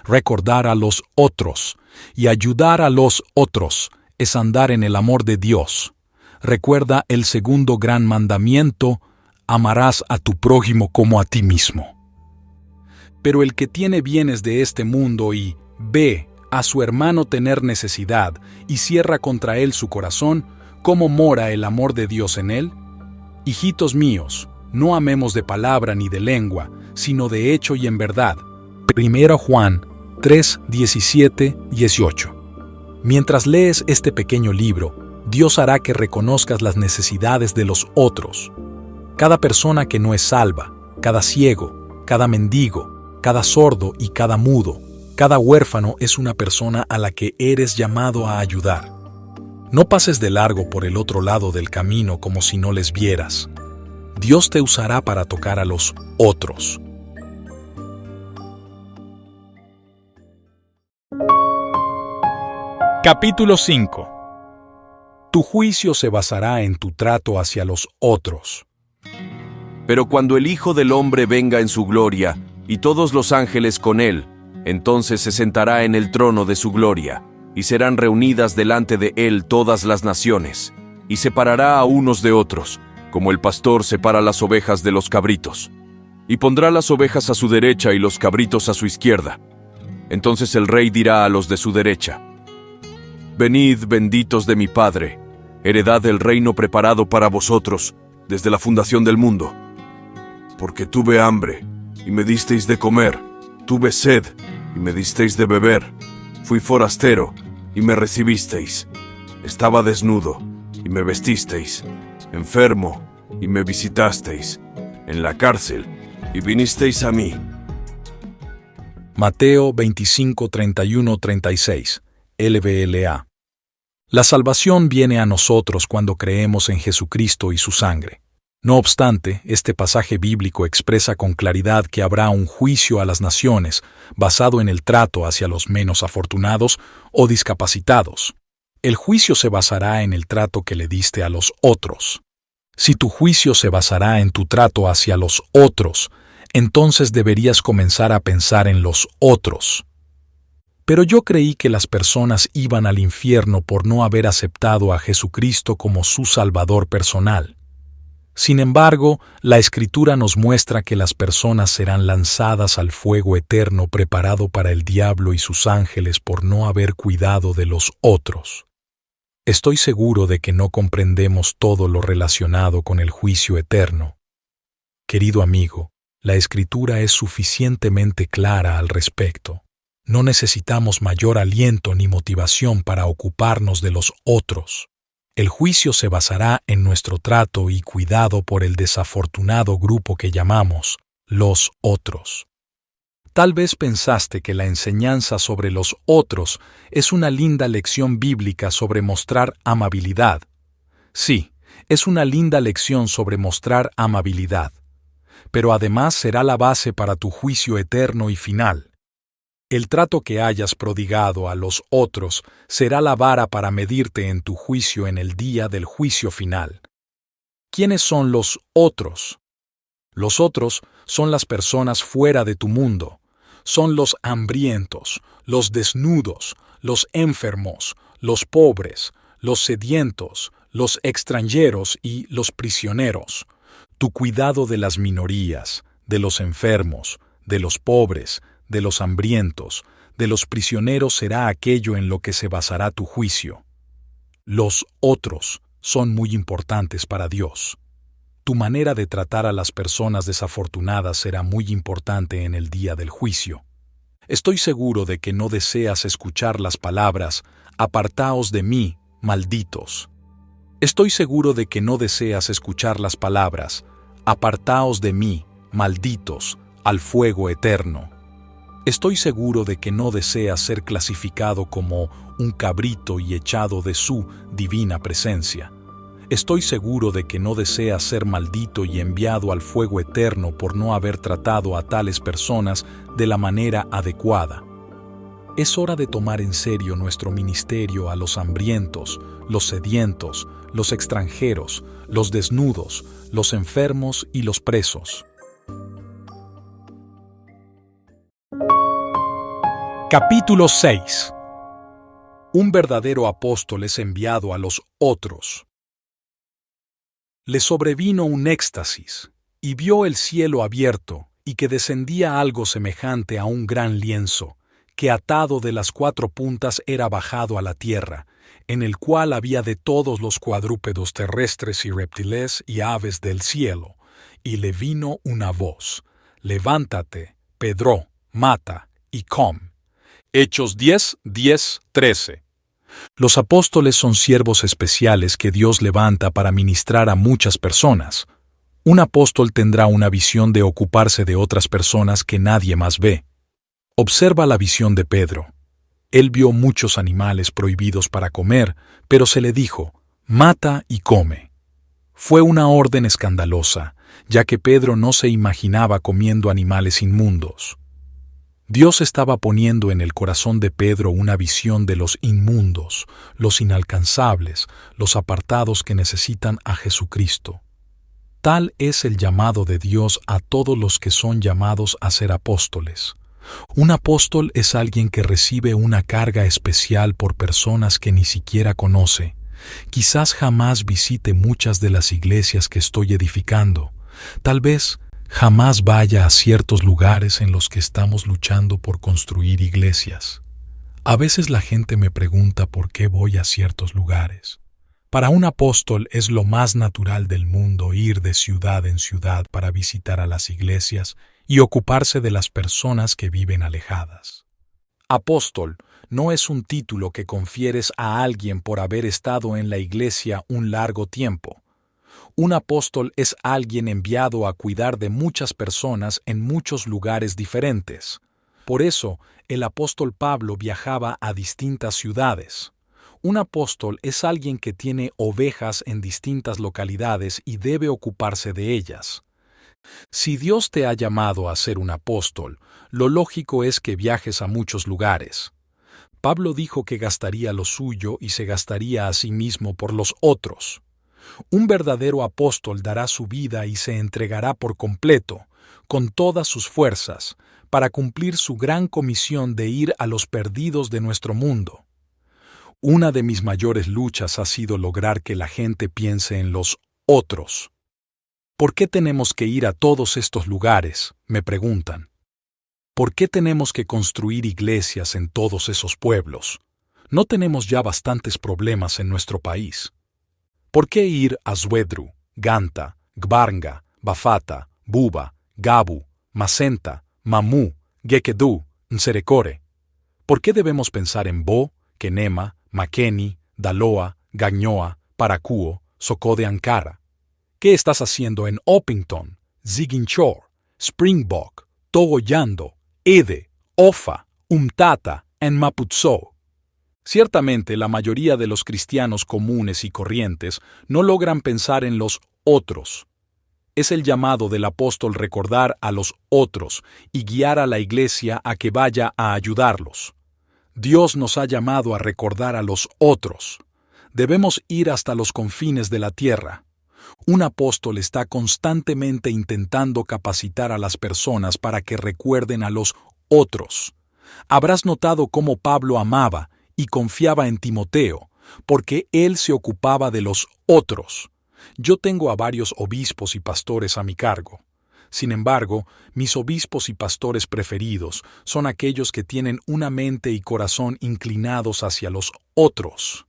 Recordar a los otros y ayudar a los otros es andar en el amor de Dios. Recuerda el segundo gran mandamiento: amarás a tu prójimo como a ti mismo. Pero el que tiene bienes de este mundo y ve a su hermano tener necesidad y cierra contra él su corazón, ¿cómo mora el amor de Dios en él? Hijitos míos, no amemos de palabra ni de lengua, sino de hecho y en verdad. 1 Juan 3, 17, 18. Mientras lees este pequeño libro, Dios hará que reconozcas las necesidades de los otros. Cada persona que no es salva, cada ciego, cada mendigo, cada sordo y cada mudo, cada huérfano es una persona a la que eres llamado a ayudar. No pases de largo por el otro lado del camino como si no les vieras. Dios te usará para tocar a los otros. Capítulo 5. Tu juicio se basará en tu trato hacia los otros. Pero cuando el Hijo del Hombre venga en su gloria, y todos los ángeles con él, entonces se sentará en el trono de su gloria, y serán reunidas delante de él todas las naciones, y separará a unos de otros, como el pastor separa las ovejas de los cabritos. Y pondrá las ovejas a su derecha y los cabritos a su izquierda. Entonces el rey dirá a los de su derecha: Venid, benditos de mi Padre, heredad del reino preparado para vosotros desde la fundación del mundo. Porque tuve hambre, y me disteis de comer, tuve sed, y me disteis de beber, fui forastero, y me recibisteis, estaba desnudo, y me vestisteis, enfermo, y me visitasteis, en la cárcel, y vinisteis a mí. Mateo 25, 31, 36, LBLA. La salvación viene a nosotros cuando creemos en Jesucristo y su sangre. No obstante, este pasaje bíblico expresa con claridad que habrá un juicio a las naciones basado en el trato hacia los menos afortunados o discapacitados. El juicio se basará en el trato que le diste a los otros. Si tu juicio se basará en tu trato hacia los otros, entonces deberías comenzar a pensar en los otros. Pero yo creí que las personas iban al infierno por no haber aceptado a Jesucristo como su Salvador personal. Sin embargo, la Escritura nos muestra que las personas serán lanzadas al fuego eterno preparado para el diablo y sus ángeles por no haber cuidado de los otros. Estoy seguro de que no comprendemos todo lo relacionado con el juicio eterno. Querido amigo, la Escritura es suficientemente clara al respecto. No necesitamos mayor aliento ni motivación para ocuparnos de los otros. El juicio se basará en nuestro trato y cuidado por el desafortunado grupo que llamamos los otros. Tal vez pensaste que la enseñanza sobre los otros es una linda lección bíblica sobre mostrar amabilidad. Sí, es una linda lección sobre mostrar amabilidad, pero además será la base para tu juicio eterno y final. El trato que hayas prodigado a los otros será la vara para medirte en tu juicio en el día del juicio final. ¿Quiénes son los otros? Los otros son las personas fuera de tu mundo. Son los hambrientos, los desnudos, los enfermos, los pobres, los sedientos, los extranjeros y los prisioneros. Tu cuidado de las minorías, de los enfermos, de los pobres, de los hambrientos, de los prisioneros será aquello en lo que se basará tu juicio. Los otros son muy importantes para Dios. Tu manera de tratar a las personas desafortunadas será muy importante en el día del juicio. Estoy seguro de que no deseas escuchar las palabras «Apartaos de mí, malditos». Estoy seguro de que no deseas escuchar las palabras «Apartaos de mí, malditos», al fuego eterno. Estoy seguro de que no deseas ser clasificado como un cabrito y echado de su divina presencia. Estoy seguro de que no deseas ser maldito y enviado al fuego eterno por no haber tratado a tales personas de la manera adecuada. Es hora de tomar en serio nuestro ministerio a los hambrientos, los sedientos, los extranjeros, los desnudos, los enfermos y los presos. Capítulo 6. Un verdadero apóstol es enviado a los otros. Le sobrevino un éxtasis, y vio el cielo abierto, y que descendía algo semejante a un gran lienzo, que atado de las 4 puntas era bajado a la tierra, en el cual había de todos los cuadrúpedos terrestres y reptiles y aves del cielo, y le vino una voz: Levántate, Pedro, mata y come. Hechos 10, 10, 13. Los apóstoles son siervos especiales que Dios levanta para ministrar a muchas personas. Un apóstol tendrá una visión de ocuparse de otras personas que nadie más ve. Observa la visión de Pedro. Él vio muchos animales prohibidos para comer, pero se le dijo: mata y come. Fue una orden escandalosa, ya que Pedro no se imaginaba comiendo animales inmundos. Dios estaba poniendo en el corazón de Pedro una visión de los inmundos, los inalcanzables, los apartados que necesitan a Jesucristo. Tal es el llamado de Dios a todos los que son llamados a ser apóstoles. Un apóstol es alguien que recibe una carga especial por personas que ni siquiera conoce. Quizás jamás visite muchas de las iglesias que estoy edificando. Tal vez jamás vaya a ciertos lugares en los que estamos luchando por construir iglesias. A veces la gente me pregunta por qué voy a ciertos lugares. Para un apóstol es lo más natural del mundo ir de ciudad en ciudad para visitar a las iglesias y ocuparse de las personas que viven alejadas. Apóstol no es un título que confieres a alguien por haber estado en la iglesia un largo tiempo. Un apóstol es alguien enviado a cuidar de muchas personas en muchos lugares diferentes. Por eso, el apóstol Pablo viajaba a distintas ciudades. Un apóstol es alguien que tiene ovejas en distintas localidades y debe ocuparse de ellas. Si Dios te ha llamado a ser un apóstol, lo lógico es que viajes a muchos lugares. Pablo dijo que gastaría lo suyo y se gastaría a sí mismo por los otros. Un verdadero apóstol dará su vida y se entregará por completo, con todas sus fuerzas, para cumplir su gran comisión de ir a los perdidos de nuestro mundo. Una de mis mayores luchas ha sido lograr que la gente piense en los otros. ¿Por qué tenemos que ir a todos estos lugares?, me preguntan. ¿Por qué tenemos que construir iglesias en todos esos pueblos? ¿No tenemos ya bastantes problemas en nuestro país? ¿Por qué ir a Zvedru, Ganta, Gbarnga, Bafata, Buba, Gabu, Macenta, Mamú, Gekedú, Nserekore? ¿Por qué debemos pensar en Bo, Kenema, Makeni, Daloa, Gagnoa, Paracuo, Socó de Ankara? ¿Qué estás haciendo en Oppington, Ziguinchor, Springbok, Togoyando, Ede, Ofa, Umtata, en Maputo? Ciertamente, la mayoría de los cristianos comunes y corrientes no logran pensar en los otros. Es el llamado del apóstol recordar a los otros y guiar a la iglesia a que vaya a ayudarlos. Dios nos ha llamado a recordar a los otros. Debemos ir hasta los confines de la tierra. Un apóstol está constantemente intentando capacitar a las personas para que recuerden a los otros. Habrás notado cómo Pablo amaba y confiaba en Timoteo, porque él se ocupaba de los otros. Yo tengo a varios obispos y pastores a mi cargo. Sin embargo, mis obispos y pastores preferidos son aquellos que tienen una mente y corazón inclinados hacia los otros.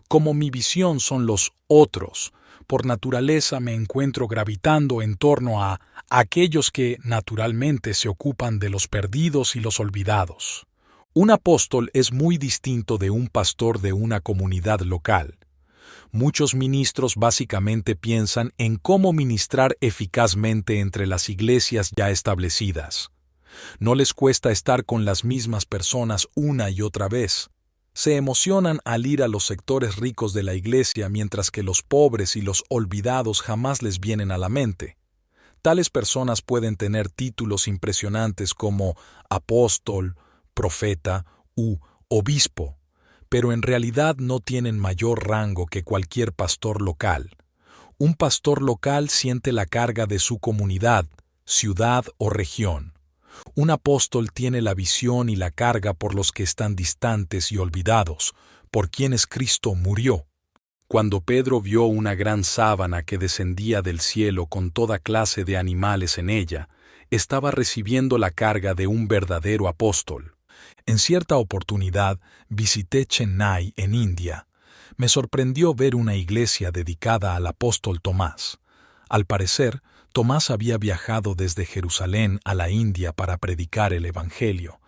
Como mi visión son los otros, por naturaleza me encuentro gravitando en torno a aquellos que naturalmente se ocupan de los perdidos y los olvidados. Un apóstol es muy distinto de un pastor de una comunidad local. Muchos ministros básicamente piensan en cómo ministrar eficazmente entre las iglesias ya establecidas. No les cuesta estar con las mismas personas una y otra vez. Se emocionan al ir a los sectores ricos de la iglesia mientras que los pobres y los olvidados jamás les vienen a la mente. Tales personas pueden tener títulos impresionantes como apóstol, profeta u obispo, pero en realidad no tienen mayor rango que cualquier pastor local. Un pastor local siente la carga de su comunidad, ciudad o región. Un apóstol tiene la visión y la carga por los que están distantes y olvidados, por quienes Cristo murió. Cuando Pedro vio una gran sábana que descendía del cielo con toda clase de animales en ella, estaba recibiendo la carga de un verdadero apóstol. En cierta oportunidad visité Chennai, en India. Me sorprendió ver una iglesia dedicada al apóstol Tomás. Al parecer, Tomás había viajado desde Jerusalén a la India para predicar el Evangelio.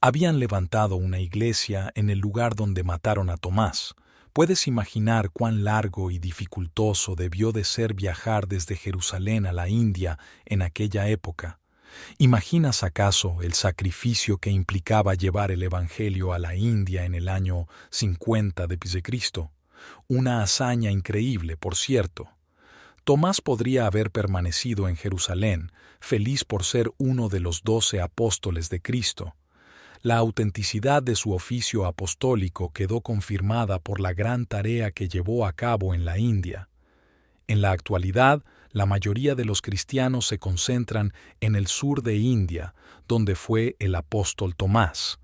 Habían levantado una iglesia en el lugar donde mataron a Tomás. ¿Puedes imaginar cuán largo y dificultoso debió de ser viajar desde Jerusalén a la India en aquella época? ¿Imaginas acaso el sacrificio que implicaba llevar el Evangelio a la India en el año 50 d.C.? Una hazaña increíble, por cierto. Tomás podría haber permanecido en Jerusalén, feliz por ser uno de los 12 apóstoles de Cristo. la autenticidad de su oficio apostólico quedó confirmada por la gran tarea que llevó a cabo en la India. En la actualidad, la mayoría de los cristianos se concentran en el sur de India, donde fue el apóstol Tomás.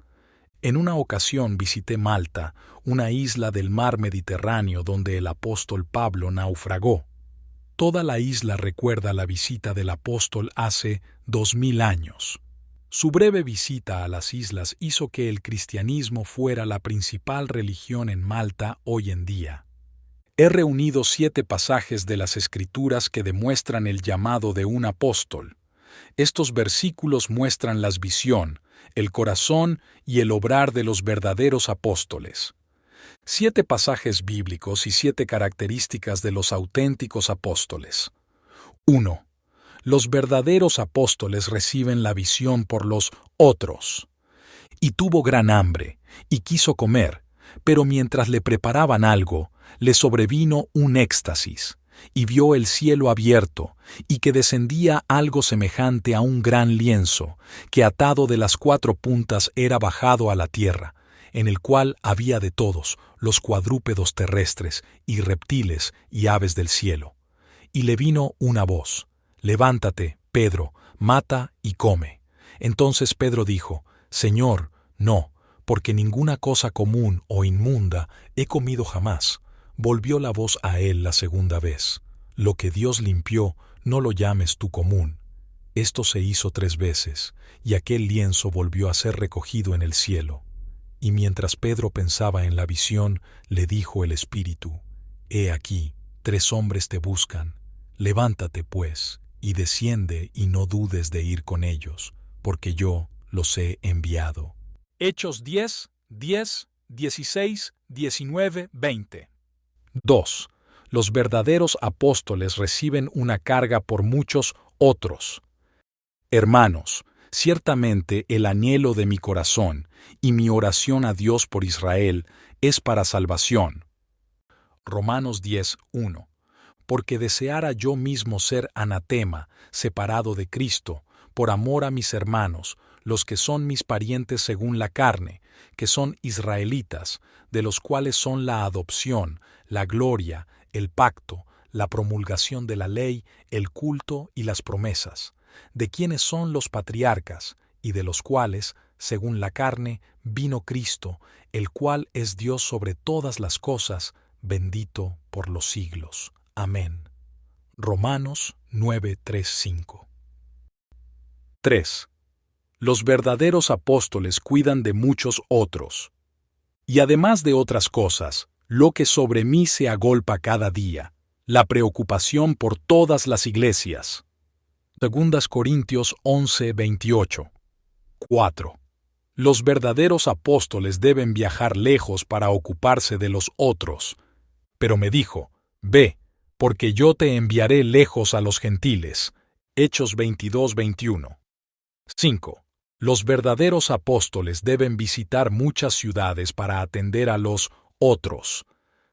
En una ocasión visité Malta, una isla del mar Mediterráneo donde el apóstol Pablo naufragó. Toda la isla recuerda la visita del apóstol hace 2000 años. Su breve visita a las islas hizo que el cristianismo fuera la principal religión en Malta hoy en día. He reunido 7 pasajes de las Escrituras que demuestran el llamado de un apóstol. Estos versículos muestran la visión, el corazón y el obrar de los verdaderos apóstoles. 7 pasajes bíblicos y 7 características de los auténticos apóstoles. 1. Los verdaderos apóstoles reciben la visión por los otros. Y tuvo gran hambre, y quiso comer, pero mientras le preparaban algo, le sobrevino un éxtasis, y vio el cielo abierto, y que descendía algo semejante a un gran lienzo, que atado de las 4 puntas era bajado a la tierra, en el cual había de todos los cuadrúpedos terrestres, y reptiles, y aves del cielo. Y le vino una voz: «Levántate, Pedro, mata y come». Entonces Pedro dijo: «Señor, no, porque ninguna cosa común o inmunda he comido jamás». Volvió la voz a él la segunda vez: «Lo que Dios limpió, no lo llames tú común». Esto se hizo 3 veces, y aquel lienzo volvió a ser recogido en el cielo. Y mientras Pedro pensaba en la visión, le dijo el Espíritu: «He aquí, 3 hombres te buscan. Levántate, pues, y desciende, y no dudes de ir con ellos, porque yo los he enviado». Hechos 10, 16, 19, 20. 2. Los verdaderos apóstoles reciben una carga por muchos otros. Hermanos, ciertamente el anhelo de mi corazón y mi oración a Dios por Israel es para salvación. Romanos 10, 1. Porque deseara yo mismo ser anatema, separado de Cristo, por amor a mis hermanos, los que son mis parientes según la carne, que son israelitas, de los cuales son la adopción, la gloria, el pacto, la promulgación de la ley, el culto y las promesas, de quienes son los patriarcas, y de los cuales, según la carne, vino Cristo, el cual es Dios sobre todas las cosas, bendito por los siglos. Amén. Romanos 9, 3, 5. 3. Los verdaderos apóstoles cuidan de muchos otros. Y además de otras cosas, lo que sobre mí se agolpa cada día, la preocupación por todas las iglesias. 2 Corintios 11, 28. 4. Los verdaderos apóstoles deben viajar lejos para ocuparse de los otros. Pero me dijo: «Ve, porque yo te enviaré lejos a los gentiles». Hechos 22, 21. 5. Los verdaderos apóstoles deben visitar muchas ciudades para atender a los otros.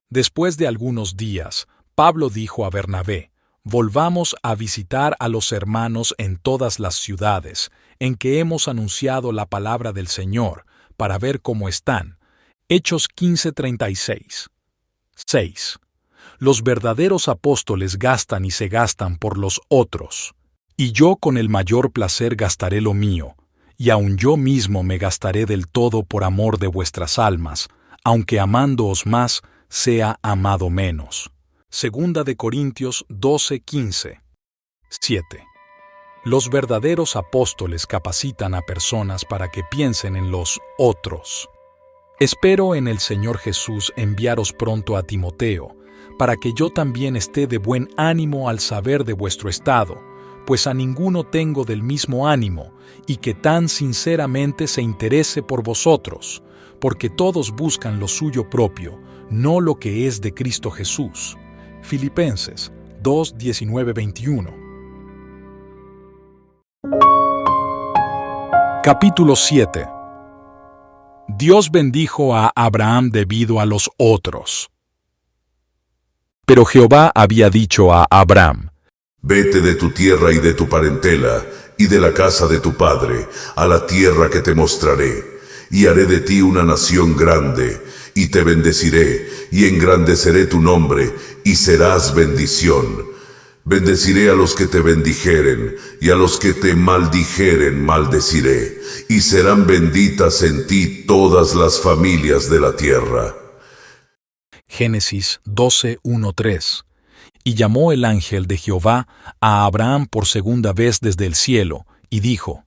Después de algunos días, Pablo dijo a Bernabé: «Volvamos a visitar a los hermanos en todas las ciudades en que hemos anunciado la palabra del Señor, para ver cómo están». Hechos 15:36. 6. Los verdaderos apóstoles gastan y se gastan por los otros. Y yo con el mayor placer gastaré lo mío, y aun yo mismo me gastaré del todo por amor de vuestras almas, aunque amándoos más, sea amado menos. 2 Corintios 12:15. 7. Los verdaderos apóstoles capacitan a personas para que piensen en los otros. Espero en el Señor Jesús enviaros pronto a Timoteo, para que yo también esté de buen ánimo al saber de vuestro estado, pues a ninguno tengo del mismo ánimo, y que tan sinceramente se interese por vosotros, porque todos buscan lo suyo propio, no lo que es de Cristo Jesús. Filipenses 2, 19, 21. Capítulo 7. Dios bendijo a Abraham debido a los otros. Pero Jehová había dicho a Abraham: Vete de tu tierra y de tu parentela, y de la casa de tu padre, a la tierra que te mostraré. y haré de ti una nación grande, y te bendeciré, y engrandeceré tu nombre, y serás bendición. Bendeciré a los que te bendijeren, y a los que te maldijeren maldeciré, y serán benditas en ti todas las familias de la tierra. Génesis 12:1-3. Y llamó el ángel de Jehová a Abraham por segunda vez desde el cielo, y dijo: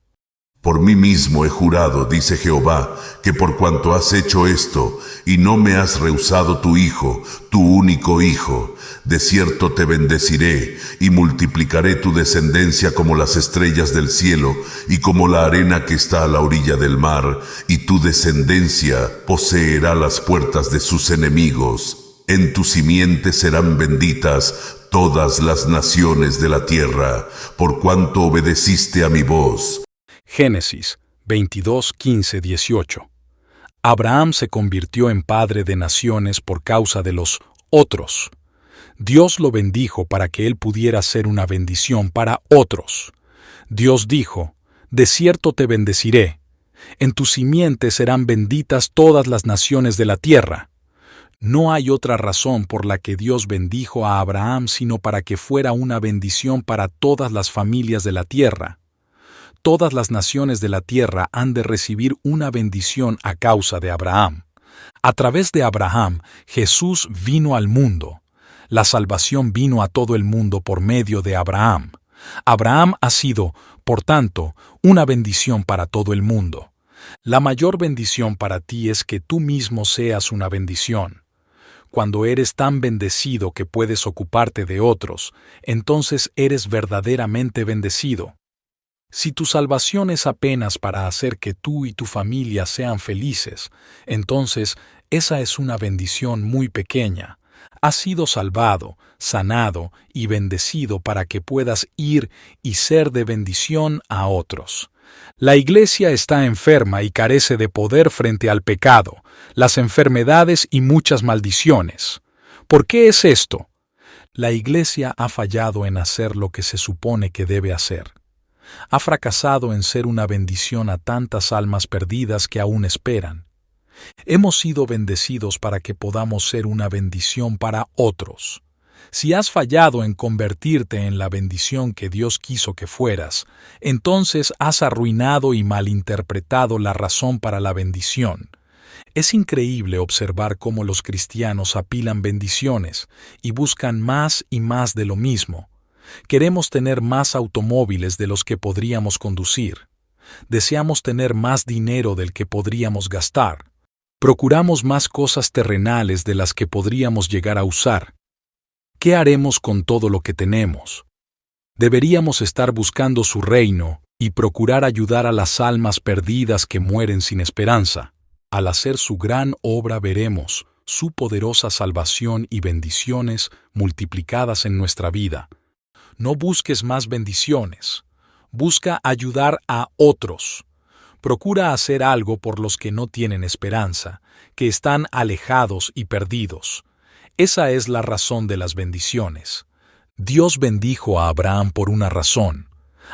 Por mí mismo he jurado, dice Jehová, que por cuanto has hecho esto, y no me has rehusado tu hijo, tu único hijo, de cierto te bendeciré, y multiplicaré tu descendencia como las estrellas del cielo, y como la arena que está a la orilla del mar, y tu descendencia poseerá las puertas de sus enemigos. En tu simiente serán benditas todas las naciones de la tierra, por cuanto obedeciste a mi voz. Génesis 22:15-18. Abraham se convirtió en padre de naciones por causa de los otros. Dios lo bendijo para que él pudiera ser una bendición para otros. Dios dijo: de cierto te bendeciré. En tu simiente serán benditas todas las naciones de la tierra. No hay otra razón por la que Dios bendijo a Abraham sino para que fuera una bendición para todas las familias de la tierra. Todas las naciones de la tierra han de recibir una bendición a causa de Abraham. A través de Abraham, Jesús vino al mundo. La salvación vino a todo el mundo por medio de Abraham. Abraham ha sido, por tanto, una bendición para todo el mundo. La mayor bendición para ti es que tú mismo seas una bendición. Cuando eres tan bendecido que puedes ocuparte de otros, entonces eres verdaderamente bendecido. Si tu salvación es apenas para hacer que tú y tu familia sean felices, entonces esa es una bendición muy pequeña. Has sido salvado, sanado y bendecido para que puedas ir y ser de bendición a otros. La iglesia está enferma y carece de poder frente al pecado, las enfermedades y muchas maldiciones. ¿Por qué es esto? La iglesia ha fallado en hacer lo que se supone que debe hacer. Ha fracasado en ser una bendición a tantas almas perdidas que aún esperan. Hemos sido bendecidos para que podamos ser una bendición para otros. Si has fallado en convertirte en la bendición que Dios quiso que fueras, entonces has arruinado y malinterpretado la razón para la bendición. Es increíble observar cómo los cristianos apilan bendiciones y buscan más y más de lo mismo. Queremos tener más automóviles de los que podríamos conducir. Deseamos tener más dinero del que podríamos gastar. Procuramos más cosas terrenales de las que podríamos llegar a usar. ¿Qué haremos con todo lo que tenemos? Deberíamos estar buscando su reino y procurar ayudar a las almas perdidas que mueren sin esperanza. Al hacer su gran obra veremos su poderosa salvación y bendiciones multiplicadas en nuestra vida. No busques más bendiciones. Busca ayudar a otros. Procura hacer algo por los que no tienen esperanza, que están alejados y perdidos. Esa es la razón de las bendiciones. Dios bendijo a Abraham por una razón.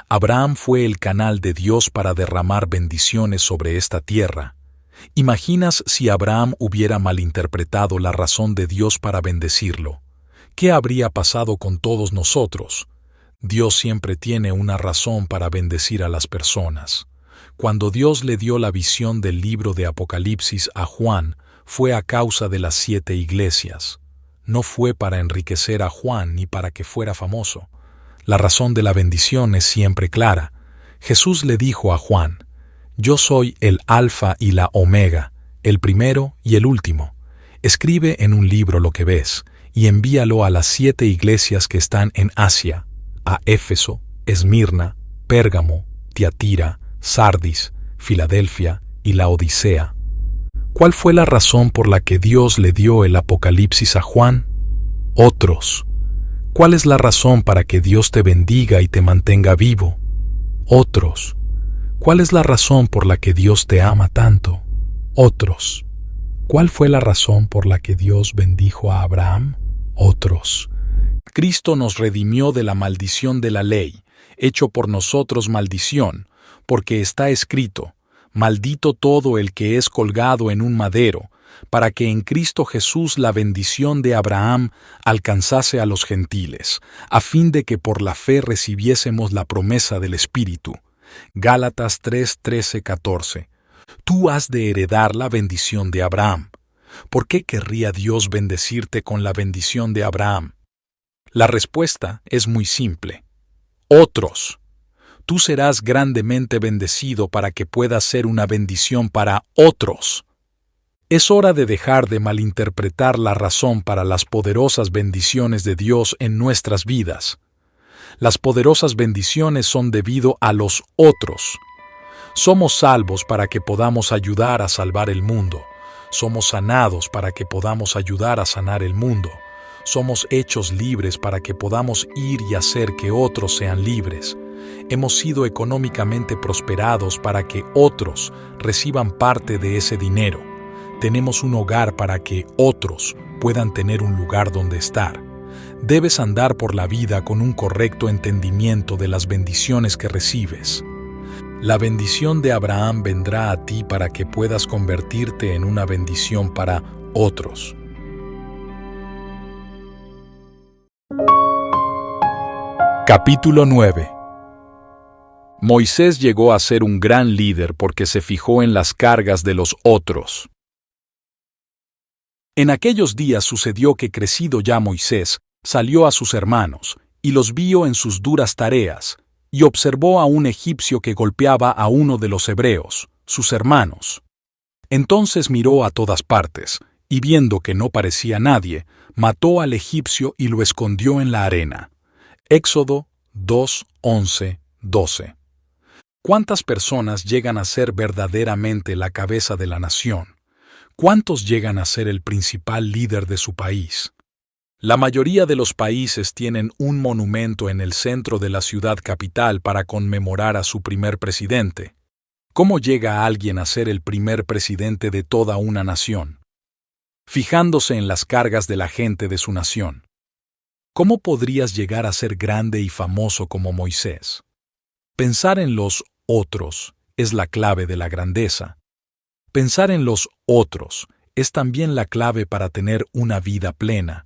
Abraham fue el canal de Dios para derramar bendiciones sobre esta tierra. ¿Imaginas si Abraham hubiera malinterpretado la razón de Dios para bendecirlo? ¿Qué habría pasado con todos nosotros? Dios siempre tiene una razón para bendecir a las personas. Cuando Dios le dio la visión del libro de Apocalipsis a Juan, fue a causa de las 7 iglesias. No fue para enriquecer a Juan ni para que fuera famoso. La razón de la bendición es siempre clara. Jesús le dijo a Juan: Yo soy el Alfa y la Omega, el primero y el último. Escribe en un libro lo que ves y envíalo a las 7 iglesias que están en Asia, a Éfeso, Esmirna, Pérgamo, Tiatira, Sardis, Filadelfia y Laodicea. ¿Cuál fue la razón por la que Dios le dio el Apocalipsis a Juan? Otros. ¿Cuál es la razón para que Dios te bendiga y te mantenga vivo? Otros. ¿Cuál es la razón por la que Dios te ama tanto? Otros. ¿Cuál fue la razón por la que Dios bendijo a Abraham? Otros. Cristo nos redimió de la maldición de la ley, hecho por nosotros maldición, porque está escrito: Maldito todo el que es colgado en un madero, para que en Cristo Jesús la bendición de Abraham alcanzase a los gentiles, a fin de que por la fe recibiésemos la promesa del Espíritu. Gálatas 3, 13, 14. Tú has de heredar la bendición de Abraham. ¿Por qué querría Dios bendecirte con la bendición de Abraham? La respuesta es muy simple. Otros. Tú serás grandemente bendecido para que puedas ser una bendición para otros. Es hora de dejar de malinterpretar la razón para las poderosas bendiciones de Dios en nuestras vidas. Las poderosas bendiciones son debido a los otros. Somos salvos para que podamos ayudar a salvar el mundo. Somos sanados para que podamos ayudar a sanar el mundo. Somos hechos libres para que podamos ir y hacer que otros sean libres. Hemos sido económicamente prosperados para que otros reciban parte de ese dinero. Tenemos un hogar para que otros puedan tener un lugar donde estar. Debes andar por la vida con un correcto entendimiento de las bendiciones que recibes. La bendición de Abraham vendrá a ti para que puedas convertirte en una bendición para otros. Capítulo 9. Moisés llegó a ser un gran líder porque se fijó en las cargas de los otros. En aquellos días sucedió que, crecido ya Moisés, salió a sus hermanos, y los vio en sus duras tareas, y observó a un egipcio que golpeaba a uno de los hebreos, sus hermanos. Entonces miró a todas partes, y viendo que no parecía nadie, mató al egipcio y lo escondió en la arena. Éxodo 2, 11, 12. ¿Cuántas personas llegan a ser verdaderamente la cabeza de la nación? ¿Cuántos llegan a ser el principal líder de su país? La mayoría de los países tienen un monumento en el centro de la ciudad capital para conmemorar a su primer presidente. ¿Cómo llega alguien a ser el primer presidente de toda una nación? Fijándose en las cargas de la gente de su nación. ¿Cómo podrías llegar a ser grande y famoso como Moisés? Pensar en los otros es la clave de la grandeza. Pensar en los otros es también la clave para tener una vida plena.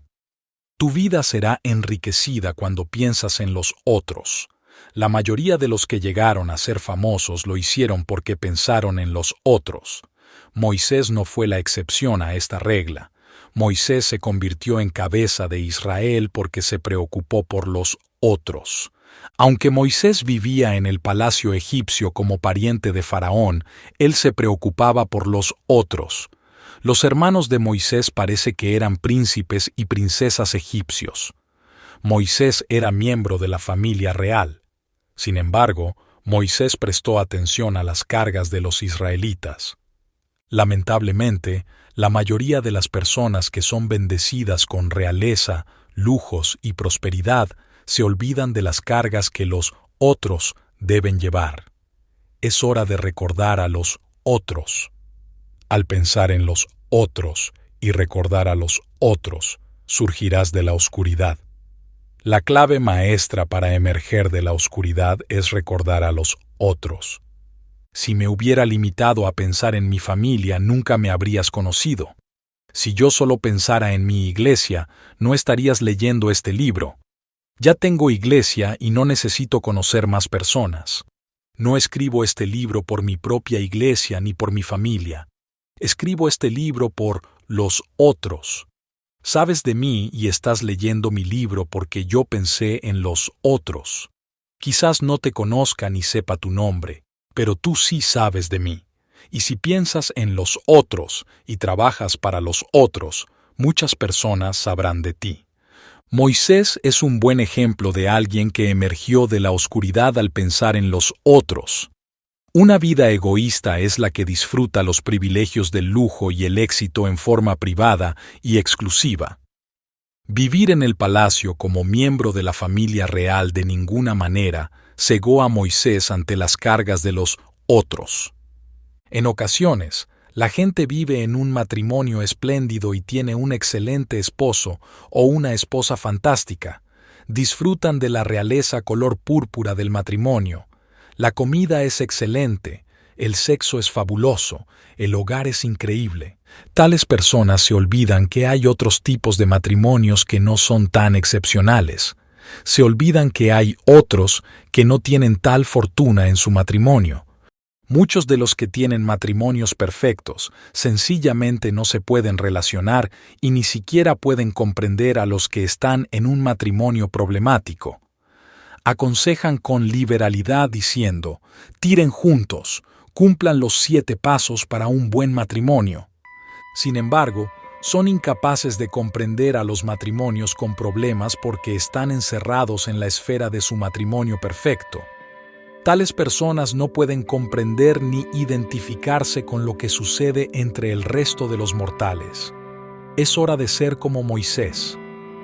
Tu vida será enriquecida cuando piensas en los otros. La mayoría de los que llegaron a ser famosos lo hicieron porque pensaron en los otros. Moisés no fue la excepción a esta regla. Moisés se convirtió en cabeza de Israel porque se preocupó por los otros. Aunque Moisés vivía en el palacio egipcio como pariente de Faraón, él se preocupaba por los otros. Los hermanos de Moisés parece que eran príncipes y princesas egipcios. Moisés era miembro de la familia real. Sin embargo, Moisés prestó atención a las cargas de los israelitas. Lamentablemente, la mayoría de las personas que son bendecidas con realeza, lujos y prosperidad se olvidan de las cargas que los otros deben llevar. Es hora de recordar a los otros. Al pensar en los otros y recordar a los otros, surgirás de la oscuridad. La clave maestra para emerger de la oscuridad es recordar a los otros. Si me hubiera limitado a pensar en mi familia, nunca me habrías conocido. Si yo solo pensara en mi iglesia, no estarías leyendo este libro. Ya tengo iglesia y no necesito conocer más personas. No escribo este libro por mi propia iglesia ni por mi familia. Escribo este libro por los otros. Sabes de mí y estás leyendo mi libro porque yo pensé en los otros. Quizás no te conozca ni sepa tu nombre, pero tú sí sabes de mí. Y si piensas en los otros y trabajas para los otros, muchas personas sabrán de ti. Moisés es un buen ejemplo de alguien que emergió de la oscuridad al pensar en los otros. Una vida egoísta es la que disfruta los privilegios del lujo y el éxito en forma privada y exclusiva. Vivir en el palacio como miembro de la familia real de ninguna manera cegó a Moisés ante las cargas de los otros. En ocasiones, la gente vive en un matrimonio espléndido y tiene un excelente esposo o una esposa fantástica. Disfrutan de la realeza color púrpura del matrimonio. La comida es excelente. el sexo es fabuloso, el hogar es increíble. Tales personas se olvidan que hay otros tipos de matrimonios que no son tan excepcionales. Se olvidan que hay otros que no tienen tal fortuna en su matrimonio. Muchos de los que tienen matrimonios perfectos sencillamente no se pueden relacionar y ni siquiera pueden comprender a los que están en un matrimonio problemático. Aconsejan con liberalidad diciendo: tiren juntos, cumplan los 7 pasos para un buen matrimonio. Sin embargo, son incapaces de comprender a los matrimonios con problemas porque están encerrados en la esfera de su matrimonio perfecto. Tales personas no pueden comprender ni identificarse con lo que sucede entre el resto de los mortales. Es hora de ser como Moisés.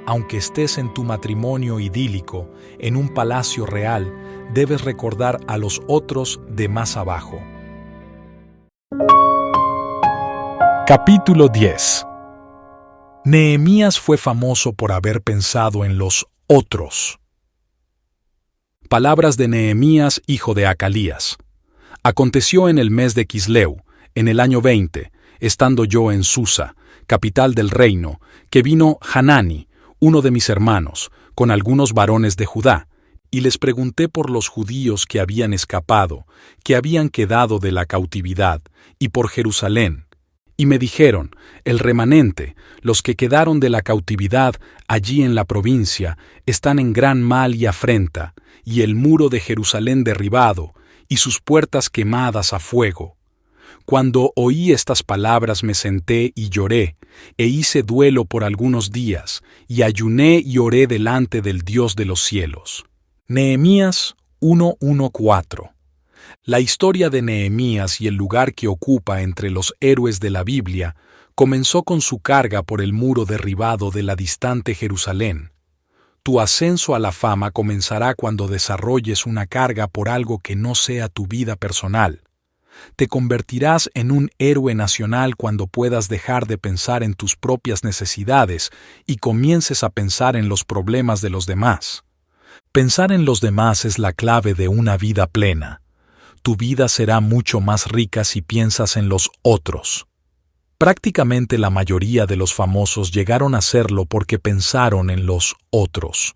Aunque estés en tu matrimonio idílico, en un palacio real, debes recordar a los otros de más abajo. Capítulo 10. Nehemías fue famoso por haber pensado en los otros. Palabras de Nehemías, hijo de Acalías. Aconteció en el mes de Quisleu, en el año 20, estando yo en Susa, capital del reino, que vino Hanani, uno de mis hermanos, con algunos varones de Judá, y les pregunté por los judíos que habían escapado, que habían quedado de la cautividad, y por Jerusalén. Y me dijeron: el remanente, los que quedaron de la cautividad allí en la provincia, están en gran mal y afrenta, y el muro de Jerusalén derribado, y sus puertas quemadas a fuego. Cuando oí estas palabras me senté y lloré, e hice duelo por algunos días, y ayuné y oré delante del Dios de los cielos. Nehemías 1:1-4. La historia de Nehemías y el lugar que ocupa entre los héroes de la Biblia comenzó con su carga por el muro derribado de la distante Jerusalén. Tu ascenso a la fama comenzará cuando desarrolles una carga por algo que no sea tu vida personal. Te convertirás en un héroe nacional cuando puedas dejar de pensar en tus propias necesidades y comiences a pensar en los problemas de los demás. Pensar en los demás es la clave de una vida plena. Tu vida será mucho más rica si piensas en los otros. Prácticamente la mayoría de los famosos llegaron a hacerlo porque pensaron en los otros.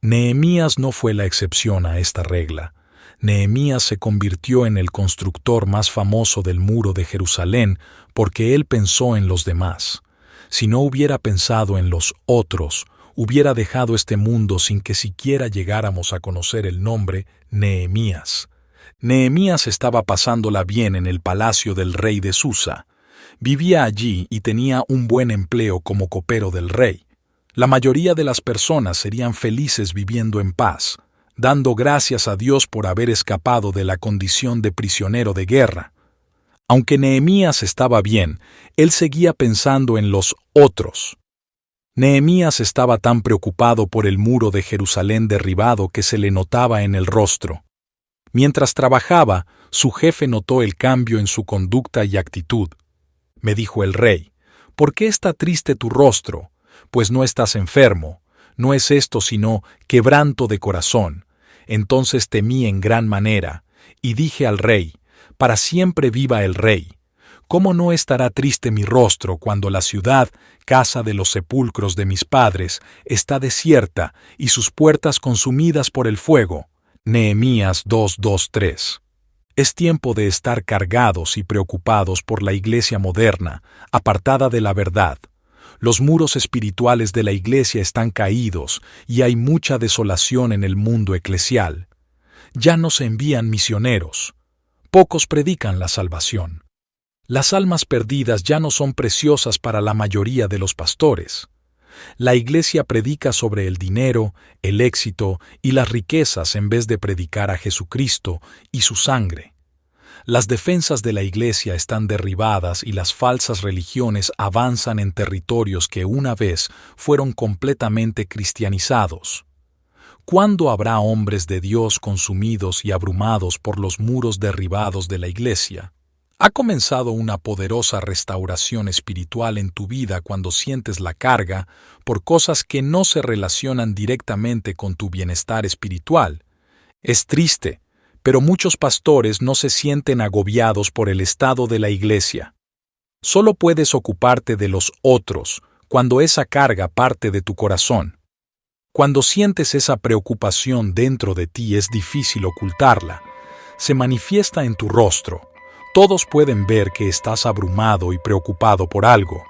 Nehemías no fue la excepción a esta regla. Nehemías se convirtió en el constructor más famoso del muro de Jerusalén porque él pensó en los demás. Si no hubiera pensado en los otros, hubiera dejado este mundo sin que siquiera llegáramos a conocer el nombre Nehemías. Nehemías estaba pasándola bien en el palacio del rey de Susa. Vivía allí y tenía un buen empleo como copero del rey. La mayoría de las personas serían felices viviendo en paz, dando gracias a Dios por haber escapado de la condición de prisionero de guerra. Aunque Nehemías estaba bien, él seguía pensando en los otros. Nehemías estaba tan preocupado por el muro de Jerusalén derribado que se le notaba en el rostro. Mientras trabajaba, su jefe notó el cambio en su conducta y actitud. Me dijo el rey: ¿por qué está triste tu rostro? Pues no estás enfermo. No es esto sino quebranto de corazón. Entonces temí en gran manera, y dije al rey: para siempre viva el rey. ¿Cómo no estará triste mi rostro cuando la ciudad, casa de los sepulcros de mis padres, está desierta y sus puertas consumidas por el fuego? Nehemías 2:2-3. Es tiempo de estar cargados y preocupados por la iglesia moderna, apartada de la verdad. Los muros espirituales de la iglesia están caídos y hay mucha desolación en el mundo eclesial. Ya no se envían misioneros. Pocos predican la salvación. Las almas perdidas ya no son preciosas para la mayoría de los pastores. La iglesia predica sobre el dinero, el éxito y las riquezas en vez de predicar a Jesucristo y su sangre. Las defensas de la iglesia están derribadas y las falsas religiones avanzan en territorios que una vez fueron completamente cristianizados. ¿Cuándo habrá hombres de Dios consumidos y abrumados por los muros derribados de la iglesia? ¿Ha comenzado una poderosa restauración espiritual en tu vida cuando sientes la carga por cosas que no se relacionan directamente con tu bienestar espiritual? Es triste, pero muchos pastores no se sienten agobiados por el estado de la iglesia. Solo puedes ocuparte de los otros cuando esa carga parte de tu corazón. Cuando sientes esa preocupación dentro de ti es difícil ocultarla. Se manifiesta en tu rostro. Todos pueden ver que estás abrumado y preocupado por algo.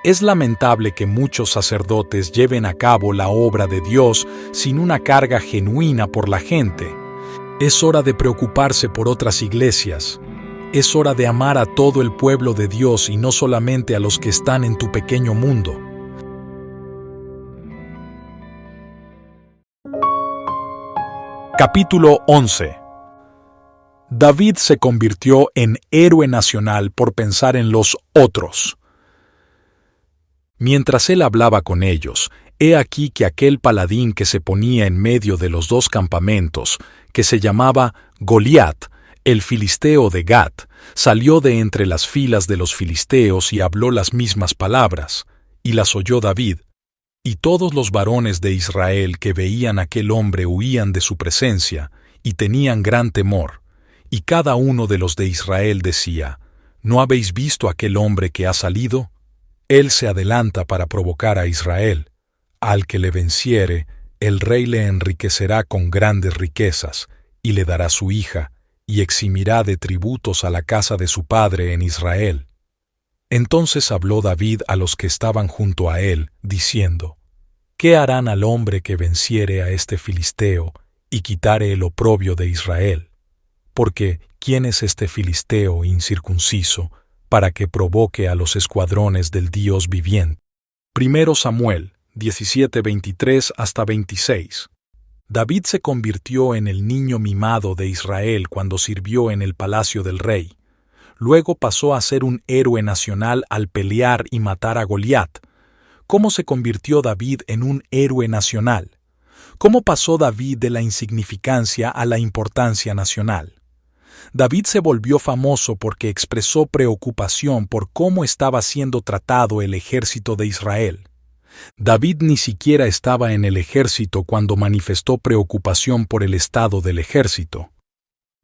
Es lamentable que muchos sacerdotes lleven a cabo la obra de Dios sin una carga genuina por la gente. Es hora de preocuparse por otras iglesias. Es hora de amar a todo el pueblo de Dios y no solamente a los que están en tu pequeño mundo. Capítulo 11. David se convirtió en héroe nacional por pensar en los otros. Mientras él hablaba con ellos, he aquí que aquel paladín que se ponía en medio de los dos campamentos, que se llamaba Goliat, el filisteo de Gat, salió de entre las filas de los filisteos y habló las mismas palabras, y las oyó David. Y todos los varones de Israel que veían a aquel hombre huían de su presencia, y tenían gran temor. Y cada uno de los de Israel decía, ¿no habéis visto a aquel hombre que ha salido? Él se adelanta para provocar a Israel. Al que le venciere, el rey le enriquecerá con grandes riquezas, y le dará su hija, y eximirá de tributos a la casa de su padre en Israel. Entonces habló David a los que estaban junto a él, diciendo, ¿qué harán al hombre que venciere a este filisteo y quitare el oprobio de Israel? Porque, ¿quién es este filisteo incircunciso, para que provoque a los escuadrones del Dios viviente? 1 Samuel 17:23 hasta 26. David se convirtió en el niño mimado de Israel cuando sirvió en el palacio del rey. Luego pasó a ser un héroe nacional al pelear y matar a Goliat. ¿Cómo se convirtió David en un héroe nacional? ¿Cómo pasó David de la insignificancia a la importancia nacional? David se volvió famoso porque expresó preocupación por cómo estaba siendo tratado el ejército de Israel. David ni siquiera estaba en el ejército cuando manifestó preocupación por el estado del ejército.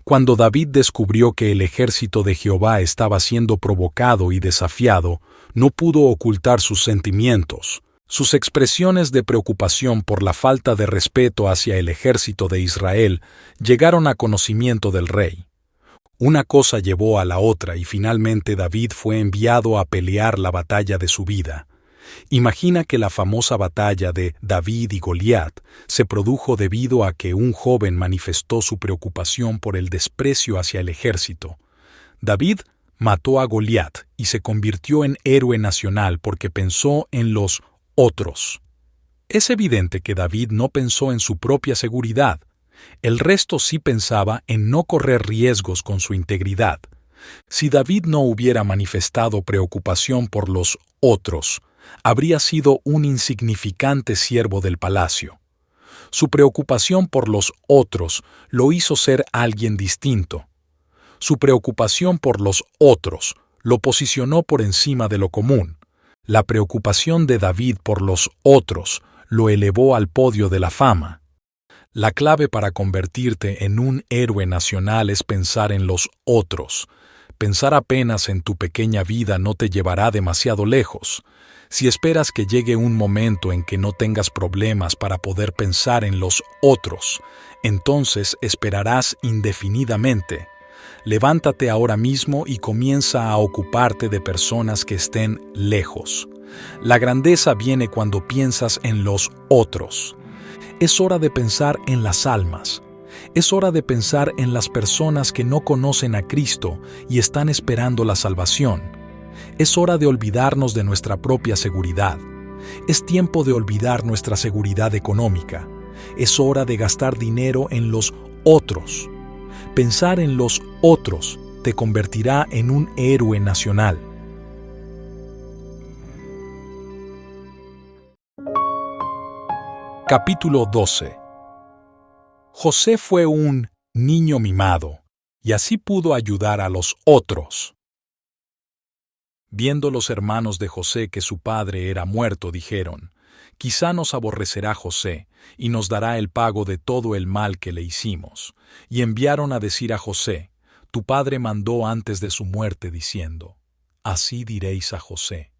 Cuando David descubrió que el ejército de Jehová estaba siendo provocado y desafiado, no pudo ocultar sus sentimientos. Sus expresiones de preocupación por la falta de respeto hacia el ejército de Israel llegaron a conocimiento del rey. Una cosa llevó a la otra y finalmente David fue enviado a pelear la batalla de su vida. Imagina que la famosa batalla de David y Goliat se produjo debido a que un joven manifestó su preocupación por el desprecio hacia el ejército. David mató a Goliat y se convirtió en héroe nacional porque pensó en los otros. Es evidente que David no pensó en su propia seguridad. El resto sí pensaba en no correr riesgos con su integridad. Si David no hubiera manifestado preocupación por los otros, habría sido un insignificante siervo del palacio. Su preocupación por los otros lo hizo ser alguien distinto. Su preocupación por los otros lo posicionó por encima de lo común. La preocupación de David por los otros lo elevó al podio de la fama. La clave para convertirte en un héroe nacional es pensar en los otros. Pensar apenas en tu pequeña vida no te llevará demasiado lejos. Si esperas que llegue un momento en que no tengas problemas para poder pensar en los otros, entonces esperarás indefinidamente. Levántate ahora mismo y comienza a ocuparte de personas que estén lejos. La grandeza viene cuando piensas en los otros. Es hora de pensar en las almas. Es hora de pensar en las personas que no conocen a Cristo y están esperando la salvación. Es hora de olvidarnos de nuestra propia seguridad. Es tiempo de olvidar nuestra seguridad económica. Es hora de gastar dinero en los otros. Pensar en los otros te convertirá en un héroe nacional. Capítulo 12. José fue un niño mimado, y así pudo ayudar a los otros. Viendo los hermanos de José que su padre era muerto, dijeron, Quizá nos aborrecerá José, y nos dará el pago de todo el mal que le hicimos. Y enviaron a decir a José: Tu padre mandó antes de su muerte, diciendo: Así diréis a José: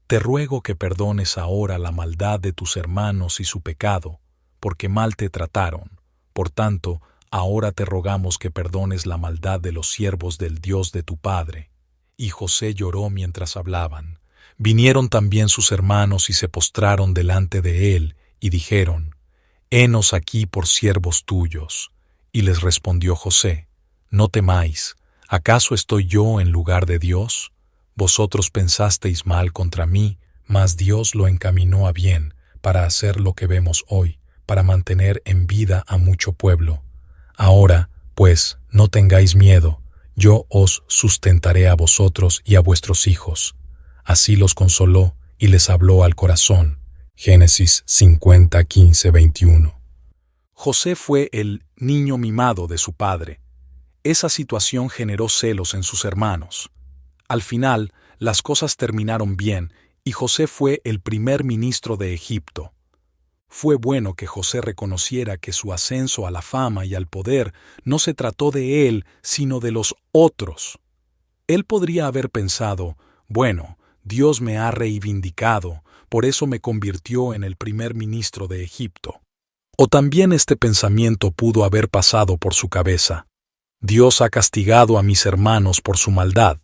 Te ruego que perdones ahora la maldad de tus hermanos y su pecado, porque mal te trataron. Por tanto, ahora te rogamos que perdones la maldad de los siervos del Dios de tu padre. Y José lloró mientras hablaban. Vinieron también sus hermanos y se postraron delante de él, y dijeron: Henos aquí por siervos tuyos. Y les respondió José: No temáis, ¿acaso estoy yo en lugar de Dios? Vosotros pensasteis mal contra mí, mas Dios lo encaminó a bien, para hacer lo que vemos hoy, para mantener en vida a mucho pueblo. Ahora, pues, no tengáis miedo, yo os sustentaré a vosotros y a vuestros hijos. Así los consoló y les habló al corazón. Génesis 50, 15, 21. José fue el niño mimado de su padre. Esa situación generó celos en sus hermanos. Al final, las cosas terminaron bien y José fue el primer ministro de Egipto. Fue bueno que José reconociera que su ascenso a la fama y al poder no se trató de él, sino de los otros. Él podría haber pensado: bueno, Dios me ha reivindicado, por eso me convirtió en el primer ministro de Egipto. O también este pensamiento pudo haber pasado por su cabeza: Dios ha castigado a mis hermanos por su maldad.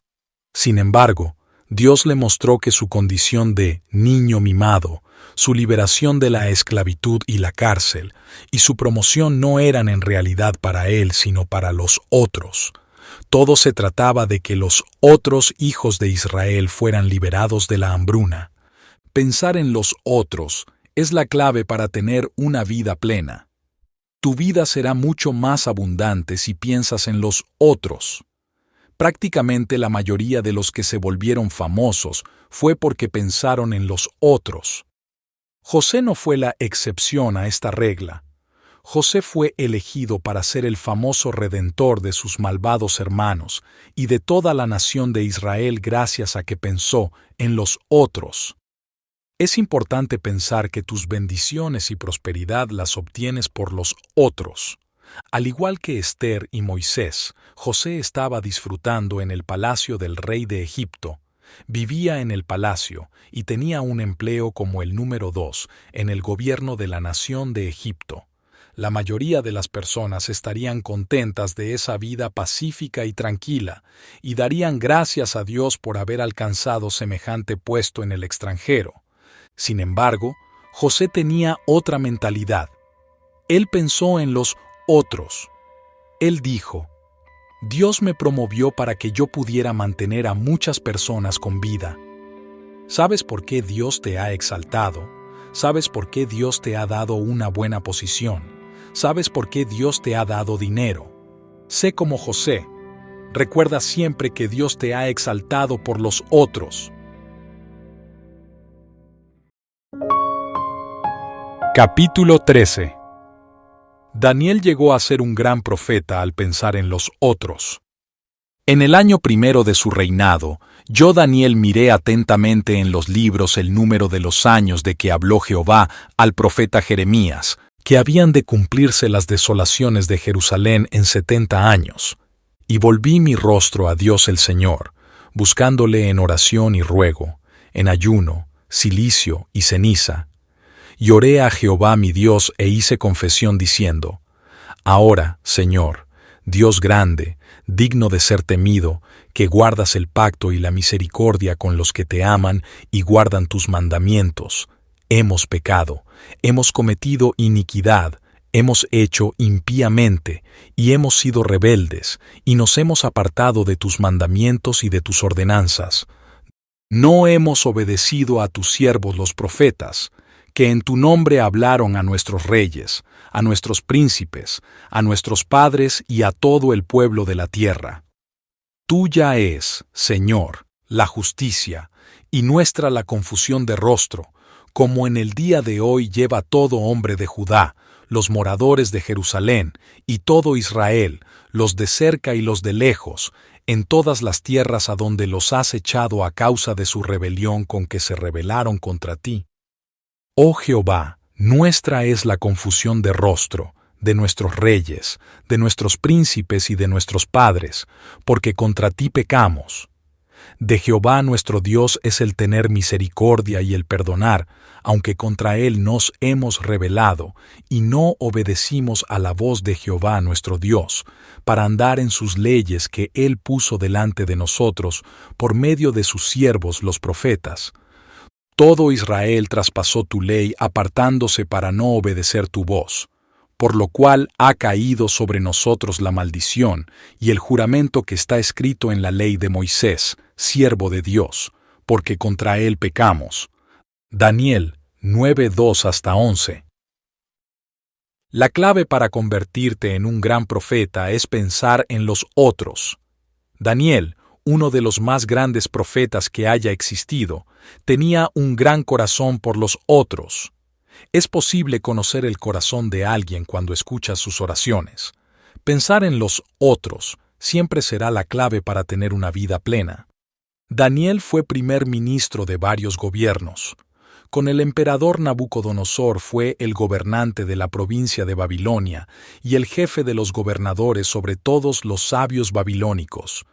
Sin embargo, Dios le mostró que su condición de niño mimado, su liberación de la esclavitud y la cárcel, y su promoción no eran en realidad para él, sino para los otros. Todo se trataba de que los otros hijos de Israel fueran liberados de la hambruna. Pensar en los otros es la clave para tener una vida plena. Tu vida será mucho más abundante si piensas en los otros. Prácticamente la mayoría de los que se volvieron famosos fue porque pensaron en los otros. José no fue la excepción a esta regla. José fue elegido para ser el famoso redentor de sus malvados hermanos y de toda la nación de Israel gracias a que pensó en los otros. Es importante pensar que tus bendiciones y prosperidad las obtienes por los otros. Al igual que Esther y Moisés, José estaba disfrutando en el palacio del rey de Egipto. Vivía en el palacio y tenía un empleo como el número 2 en el gobierno de la nación de Egipto. La mayoría de las personas estarían contentas de esa vida pacífica y tranquila y darían gracias a Dios por haber alcanzado semejante puesto en el extranjero. Sin embargo, José tenía otra mentalidad. Él pensó en los otros. Él dijo: Dios me promovió para que yo pudiera mantener a muchas personas con vida. ¿Sabes por qué Dios te ha exaltado? ¿Sabes por qué Dios te ha dado una buena posición? ¿Sabes por qué Dios te ha dado dinero? Sé como José. Recuerda siempre que Dios te ha exaltado por los otros. Capítulo 13. Daniel llegó a ser un gran profeta al pensar en los otros. En el año primero de su reinado, yo Daniel miré atentamente en los libros el número de los años de que habló Jehová al profeta Jeremías, que habían de cumplirse las desolaciones de Jerusalén en 70 años. Y volví mi rostro a Dios el Señor, buscándole en oración y ruego, en ayuno, cilicio y ceniza. Y oré a Jehová mi Dios e hice confesión diciendo: Ahora, Señor, Dios grande, digno de ser temido, que guardas el pacto y la misericordia con los que te aman y guardan tus mandamientos, hemos pecado, hemos cometido iniquidad, hemos hecho impíamente, y hemos sido rebeldes, y nos hemos apartado de tus mandamientos y de tus ordenanzas. No hemos obedecido a tus siervos los profetas, que en tu nombre hablaron a nuestros reyes, a nuestros príncipes, a nuestros padres y a todo el pueblo de la tierra. Tuya es, Señor, la justicia, y nuestra la confusión de rostro, como en el día de hoy lleva todo hombre de Judá, los moradores de Jerusalén, y todo Israel, los de cerca y los de lejos, en todas las tierras a donde los has echado a causa de su rebelión con que se rebelaron contra ti. Oh Jehová, nuestra es la confusión de rostro, de nuestros reyes, de nuestros príncipes y de nuestros padres, porque contra ti pecamos. De Jehová nuestro Dios es el tener misericordia y el perdonar, aunque contra él nos hemos rebelado, y no obedecimos a la voz de Jehová nuestro Dios, para andar en sus leyes que él puso delante de nosotros por medio de sus siervos los profetas. Todo Israel traspasó tu ley apartándose para no obedecer tu voz, por lo cual ha caído sobre nosotros la maldición y el juramento que está escrito en la ley de Moisés, siervo de Dios, porque contra él pecamos. Daniel 9:2-11. La clave para convertirte en un gran profeta es pensar en los otros. Daniel, uno de los más grandes profetas que haya existido, tenía un gran corazón por los otros. Es posible conocer el corazón de alguien cuando escuchas sus oraciones. Pensar en los otros siempre será la clave para tener una vida plena. Daniel fue primer ministro de varios gobiernos. Con el emperador Nabucodonosor fue el gobernante de la provincia de Babilonia y el jefe de los gobernadores sobre todos los sabios babilónicos.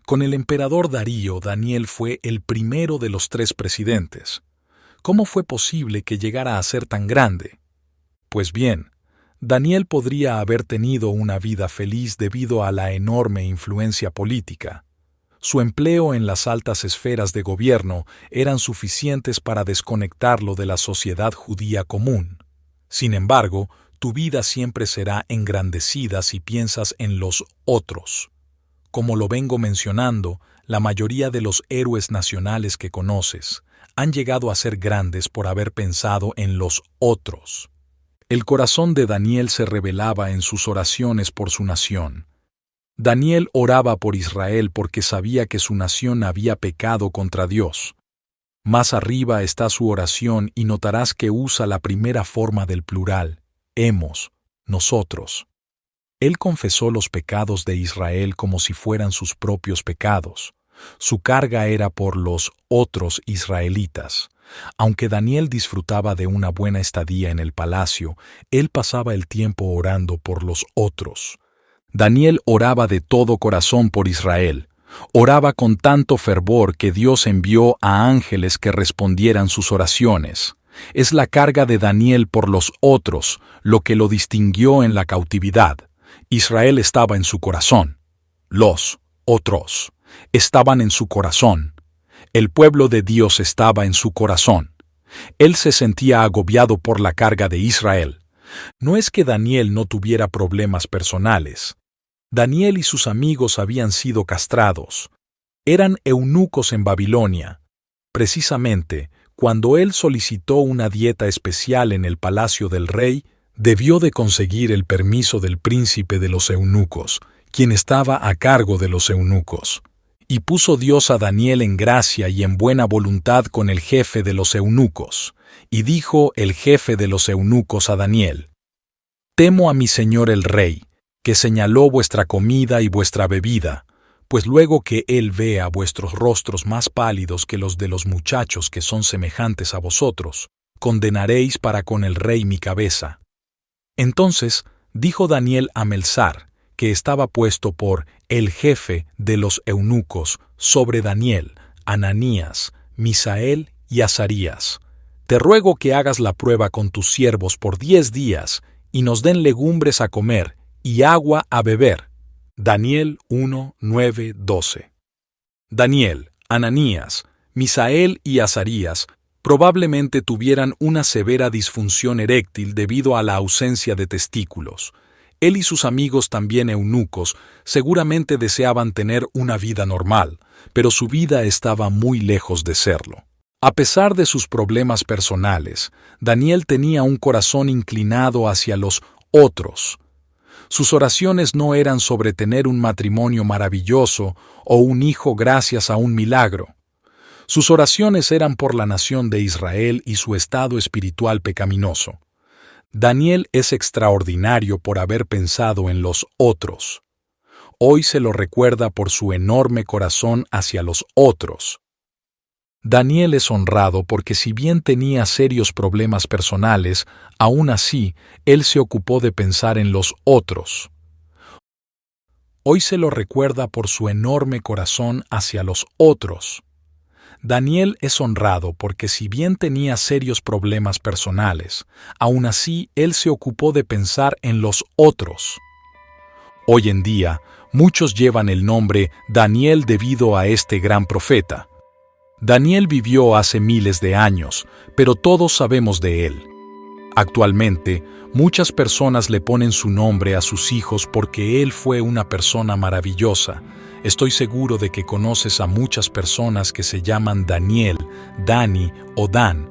Con el emperador Darío, Daniel fue el primero de los 3 presidentes. ¿Cómo fue posible que llegara a ser tan grande? Pues bien, Daniel podría haber tenido una vida feliz debido a la enorme influencia política. Su empleo en las altas esferas de gobierno eran suficientes para desconectarlo de la sociedad judía común. Sin embargo, tu vida siempre será engrandecida si piensas en los otros. Como lo vengo mencionando, la mayoría de los héroes nacionales que conoces han llegado a ser grandes por haber pensado en los otros. El corazón de Daniel se revelaba en sus oraciones por su nación. Daniel oraba por Israel porque sabía que su nación había pecado contra Dios. Más arriba está su oración y notarás que usa la primera forma del plural, hemos, nosotros. Él confesó los pecados de Israel como si fueran sus propios pecados. Su carga era por los otros israelitas. Aunque Daniel disfrutaba de una buena estadía en el palacio, él pasaba el tiempo orando por los otros. Daniel oraba de todo corazón por Israel. Oraba con tanto fervor que Dios envió a ángeles que respondieran sus oraciones. Es la carga de Daniel por los otros lo que lo distinguió en la cautividad. Israel estaba en su corazón. Los otros estaban en su corazón. El pueblo de Dios estaba en su corazón. Él se sentía agobiado por la carga de Israel. No es que Daniel no tuviera problemas personales. Daniel y sus amigos habían sido castrados. Eran eunucos en Babilonia. Precisamente, cuando él solicitó una dieta especial en el palacio del rey, debió de conseguir el permiso del príncipe de los eunucos, quien estaba a cargo de los eunucos. Y puso Dios a Daniel en gracia y en buena voluntad con el jefe de los eunucos. Y dijo el jefe de los eunucos a Daniel: «Temo a mi señor el rey, que señaló vuestra comida y vuestra bebida, pues luego que él vea vuestros rostros más pálidos que los de los muchachos que son semejantes a vosotros, condenaréis para con el rey mi cabeza». Entonces dijo Daniel a Melzar, que estaba puesto por el jefe de los eunucos sobre Daniel, Ananías, Misael y Azarías: «Te ruego que hagas la prueba con tus siervos por 10 días y nos den legumbres a comer y agua a beber». Daniel 1:9-12. Daniel, Ananías, Misael y Azarías probablemente tuvieran una severa disfunción eréctil debido a la ausencia de testículos. Él y sus amigos, también eunucos, seguramente deseaban tener una vida normal, pero su vida estaba muy lejos de serlo. A pesar de sus problemas personales, Daniel tenía un corazón inclinado hacia los otros. Sus oraciones no eran sobre tener un matrimonio maravilloso o un hijo gracias a un milagro. Sus oraciones eran por la nación de Israel y su estado espiritual pecaminoso. Daniel es extraordinario por haber pensado en los otros. Hoy se lo recuerda por su enorme corazón hacia los otros. Daniel es honrado porque si bien tenía serios problemas personales, aún así, él se ocupó de pensar en los otros. Hoy se lo recuerda por su enorme corazón hacia los otros. Daniel es honrado porque si bien tenía serios problemas personales, aún así él se ocupó de pensar en los otros. Hoy en día, muchos llevan el nombre Daniel debido a este gran profeta. Daniel vivió hace miles de años, pero todos sabemos de él. Actualmente, muchas personas le ponen su nombre a sus hijos porque él fue una persona maravillosa. Estoy seguro de que conoces a muchas personas que se llaman Daniel, Dani o Dan.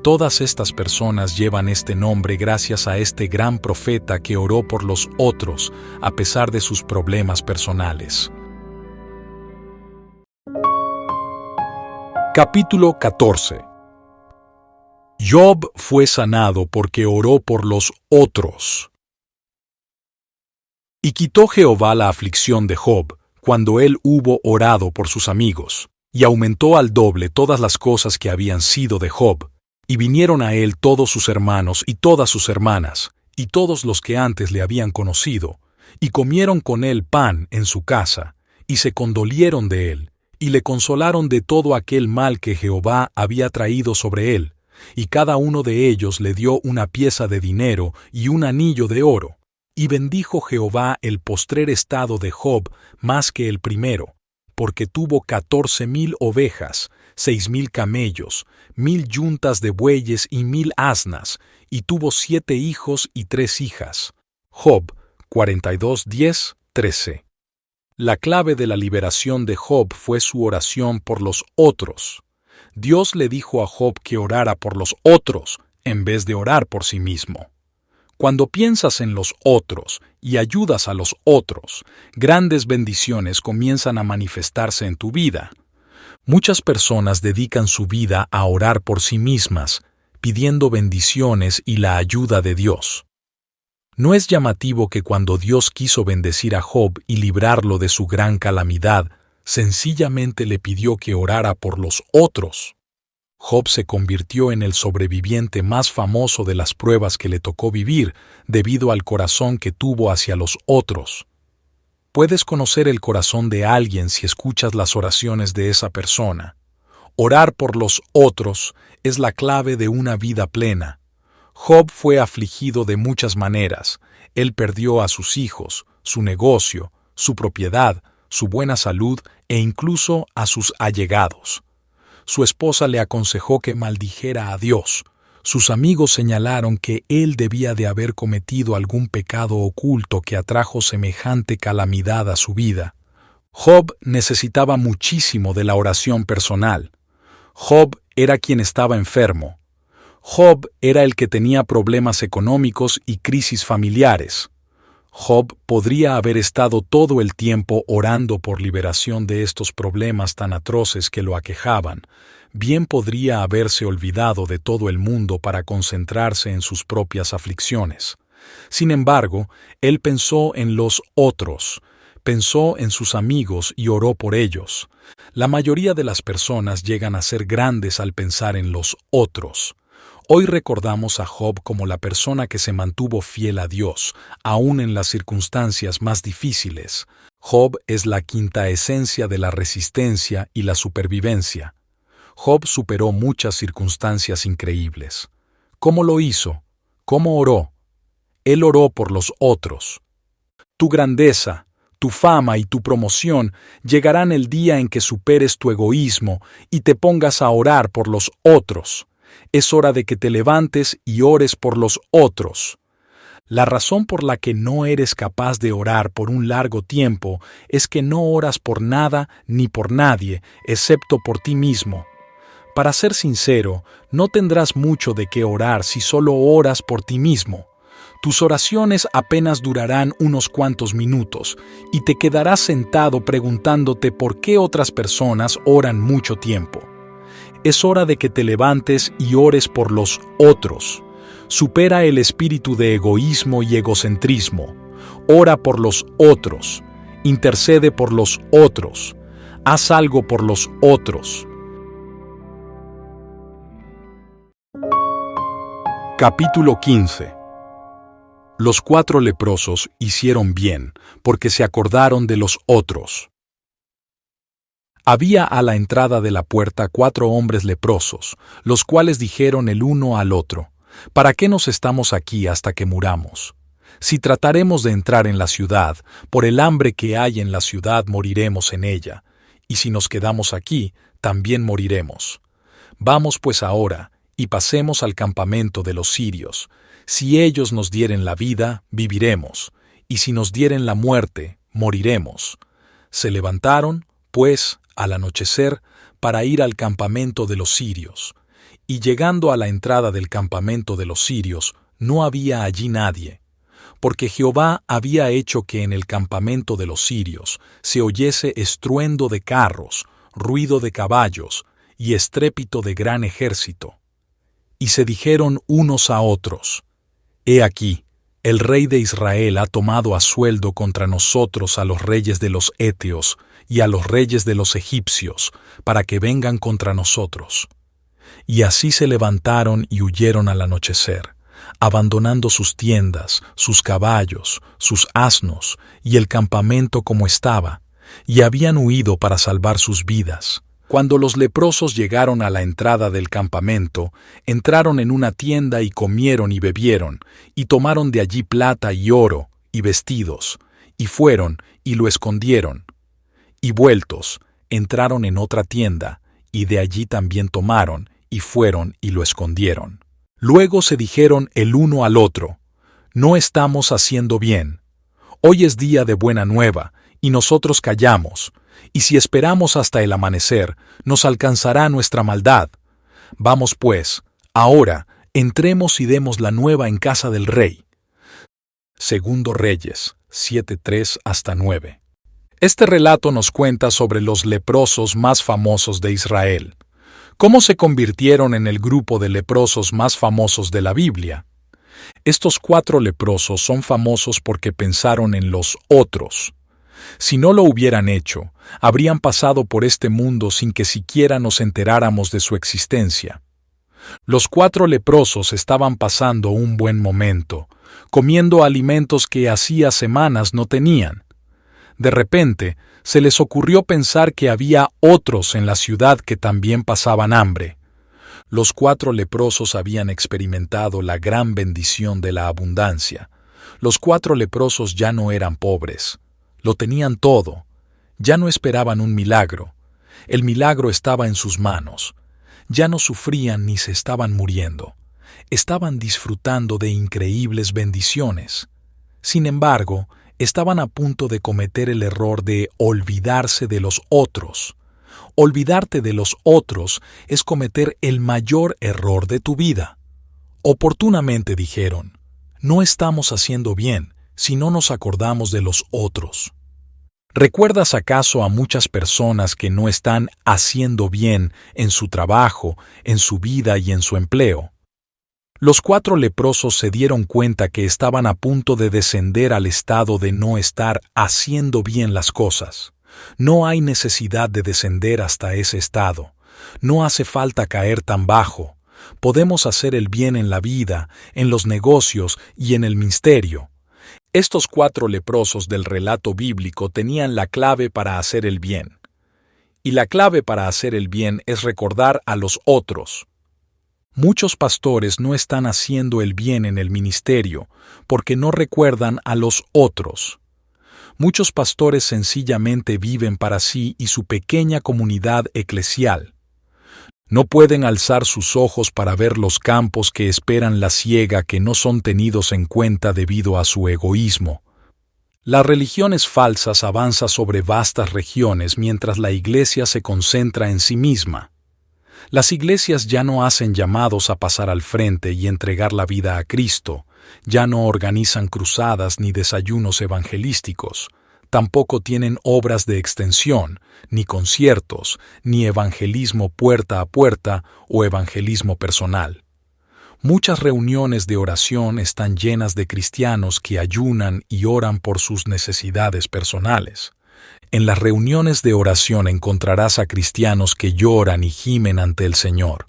Todas estas personas llevan este nombre gracias a este gran profeta que oró por los otros, a pesar de sus problemas personales. Capítulo 14. Job fue sanado porque oró por los otros. Y quitó Jehová la aflicción de Job, cuando él hubo orado por sus amigos, y aumentó al doble todas las cosas que habían sido de Job, y vinieron a él todos sus hermanos y todas sus hermanas, y todos los que antes le habían conocido, y comieron con él pan en su casa, y se condolieron de él, y le consolaron de todo aquel mal que Jehová había traído sobre él, y cada uno de ellos le dio una pieza de dinero y un anillo de oro. Y bendijo Jehová el postrer estado de Job más que el primero, porque tuvo 14,000 ovejas, 6,000 camellos, 1,000 yuntas de bueyes y 1,000 asnas, y tuvo 7 hijos y 3 hijas. Job 42:10-13. La clave de la liberación de Job fue su oración por los otros. Dios le dijo a Job que orara por los otros en vez de orar por sí mismo. Cuando piensas en los otros y ayudas a los otros, grandes bendiciones comienzan a manifestarse en tu vida. Muchas personas dedican su vida a orar por sí mismas, pidiendo bendiciones y la ayuda de Dios. ¿No es llamativo que cuando Dios quiso bendecir a Job y librarlo de su gran calamidad, sencillamente le pidió que orara por los otros? Job se convirtió en el sobreviviente más famoso de las pruebas que le tocó vivir debido al corazón que tuvo hacia los otros. Puedes conocer el corazón de alguien si escuchas las oraciones de esa persona. Orar por los otros es la clave de una vida plena. Job fue afligido de muchas maneras. Él perdió a sus hijos, su negocio, su propiedad, su buena salud e incluso a sus allegados. Su esposa le aconsejó que maldijera a Dios. Sus amigos señalaron que él debía de haber cometido algún pecado oculto que atrajo semejante calamidad a su vida. Job necesitaba muchísimo de la oración personal. Job era quien estaba enfermo. Job era el que tenía problemas económicos y crisis familiares. Job podría haber estado todo el tiempo orando por liberación de estos problemas tan atroces que lo aquejaban. Bien podría haberse olvidado de todo el mundo para concentrarse en sus propias aflicciones. Sin embargo, él pensó en los otros, pensó en sus amigos y oró por ellos. La mayoría de las personas llegan a ser grandes al pensar en los otros. Hoy recordamos a Job como la persona que se mantuvo fiel a Dios, aún en las circunstancias más difíciles. Job es la quinta esencia de la resistencia y la supervivencia. Job superó muchas circunstancias increíbles. ¿Cómo lo hizo? ¿Cómo oró? Él oró por los otros. Tu grandeza, tu fama y tu promoción llegarán el día en que superes tu egoísmo y te pongas a orar por los otros. Es hora de que te levantes y ores por los otros. La razón por la que no eres capaz de orar por un largo tiempo es que no oras por nada ni por nadie, excepto por ti mismo. Para ser sincero, no tendrás mucho de qué orar si solo oras por ti mismo. Tus oraciones apenas durarán unos cuantos minutos y te quedarás sentado preguntándote por qué otras personas oran mucho tiempo. Es hora de que te levantes y ores por los otros. Supera el espíritu de egoísmo y egocentrismo. Ora por los otros. Intercede por los otros. Haz algo por los otros. Capítulo 15. Los 4 leprosos hicieron bien, porque se acordaron de los otros. Había a la entrada de la puerta 4 hombres leprosos, los cuales dijeron el uno al otro: ¿Para qué nos estamos aquí hasta que muramos? Si trataremos de entrar en la ciudad, por el hambre que hay en la ciudad moriremos en ella, y si nos quedamos aquí, también moriremos. Vamos pues ahora, y pasemos al campamento de los sirios. Si ellos nos dieren la vida, viviremos, y si nos dieren la muerte, moriremos. Se levantaron, pues, al anochecer, para ir al campamento de los sirios. Y llegando a la entrada del campamento de los sirios, no había allí nadie, porque Jehová había hecho que en el campamento de los sirios se oyese estruendo de carros, ruido de caballos y estrépito de gran ejército. Y se dijeron unos a otros: He aquí, el rey de Israel ha tomado a sueldo contra nosotros a los reyes de los Eteos y a los reyes de los egipcios, para que vengan contra nosotros. Y así se levantaron y huyeron al anochecer, abandonando sus tiendas, sus caballos, sus asnos y el campamento como estaba, y habían huido para salvar sus vidas. Cuando los leprosos llegaron a la entrada del campamento, entraron en una tienda y comieron y bebieron, y tomaron de allí plata y oro y vestidos, y fueron y lo escondieron. Y vueltos, entraron en otra tienda, y de allí también tomaron, y fueron y lo escondieron. Luego se dijeron el uno al otro: No estamos haciendo bien. Hoy es día de buena nueva, y nosotros callamos, y si esperamos hasta el amanecer, nos alcanzará nuestra maldad. Vamos pues, ahora, entremos y demos la nueva en casa del rey. Segundo Reyes, 7:3-9. Este relato nos cuenta sobre los leprosos más famosos de Israel. ¿Cómo se convirtieron en el grupo de leprosos más famosos de la Biblia? Estos 4 leprosos son famosos porque pensaron en los otros. Si no lo hubieran hecho, habrían pasado por este mundo sin que siquiera nos enteráramos de su existencia. Los 4 leprosos estaban pasando un buen momento, comiendo alimentos que hacía semanas no tenían. De repente, se les ocurrió pensar que había otros en la ciudad que también pasaban hambre. Los 4 leprosos habían experimentado la gran bendición de la abundancia. Los 4 leprosos ya no eran pobres. Lo tenían todo. Ya no esperaban un milagro. El milagro estaba en sus manos. Ya no sufrían ni se estaban muriendo. Estaban disfrutando de increíbles bendiciones. Sin embargo, estaban a punto de cometer el error de olvidarse de los otros. Olvidarte de los otros es cometer el mayor error de tu vida. Oportunamente dijeron: No estamos haciendo bien si no nos acordamos de los otros. ¿Recuerdas acaso a muchas personas que no están haciendo bien en su trabajo, en su vida y en su empleo? Los 4 leprosos se dieron cuenta que estaban a punto de descender al estado de no estar haciendo bien las cosas. No hay necesidad de descender hasta ese estado. No hace falta caer tan bajo. Podemos hacer el bien en la vida, en los negocios y en el ministerio. Estos 4 leprosos del relato bíblico tenían la clave para hacer el bien. Y la clave para hacer el bien es recordar a los otros. Muchos pastores no están haciendo el bien en el ministerio porque no recuerdan a los otros. Muchos pastores sencillamente viven para sí y su pequeña comunidad eclesial. No pueden alzar sus ojos para ver los campos que esperan la siega que no son tenidos en cuenta debido a su egoísmo. Las religiones falsas avanzan sobre vastas regiones mientras la iglesia se concentra en sí misma. Las iglesias ya no hacen llamados a pasar al frente y entregar la vida a Cristo, ya no organizan cruzadas ni desayunos evangelísticos, tampoco tienen obras de extensión, ni conciertos, ni evangelismo puerta a puerta o evangelismo personal. Muchas reuniones de oración están llenas de cristianos que ayunan y oran por sus necesidades personales. En las reuniones de oración encontrarás a cristianos que lloran y gimen ante el Señor.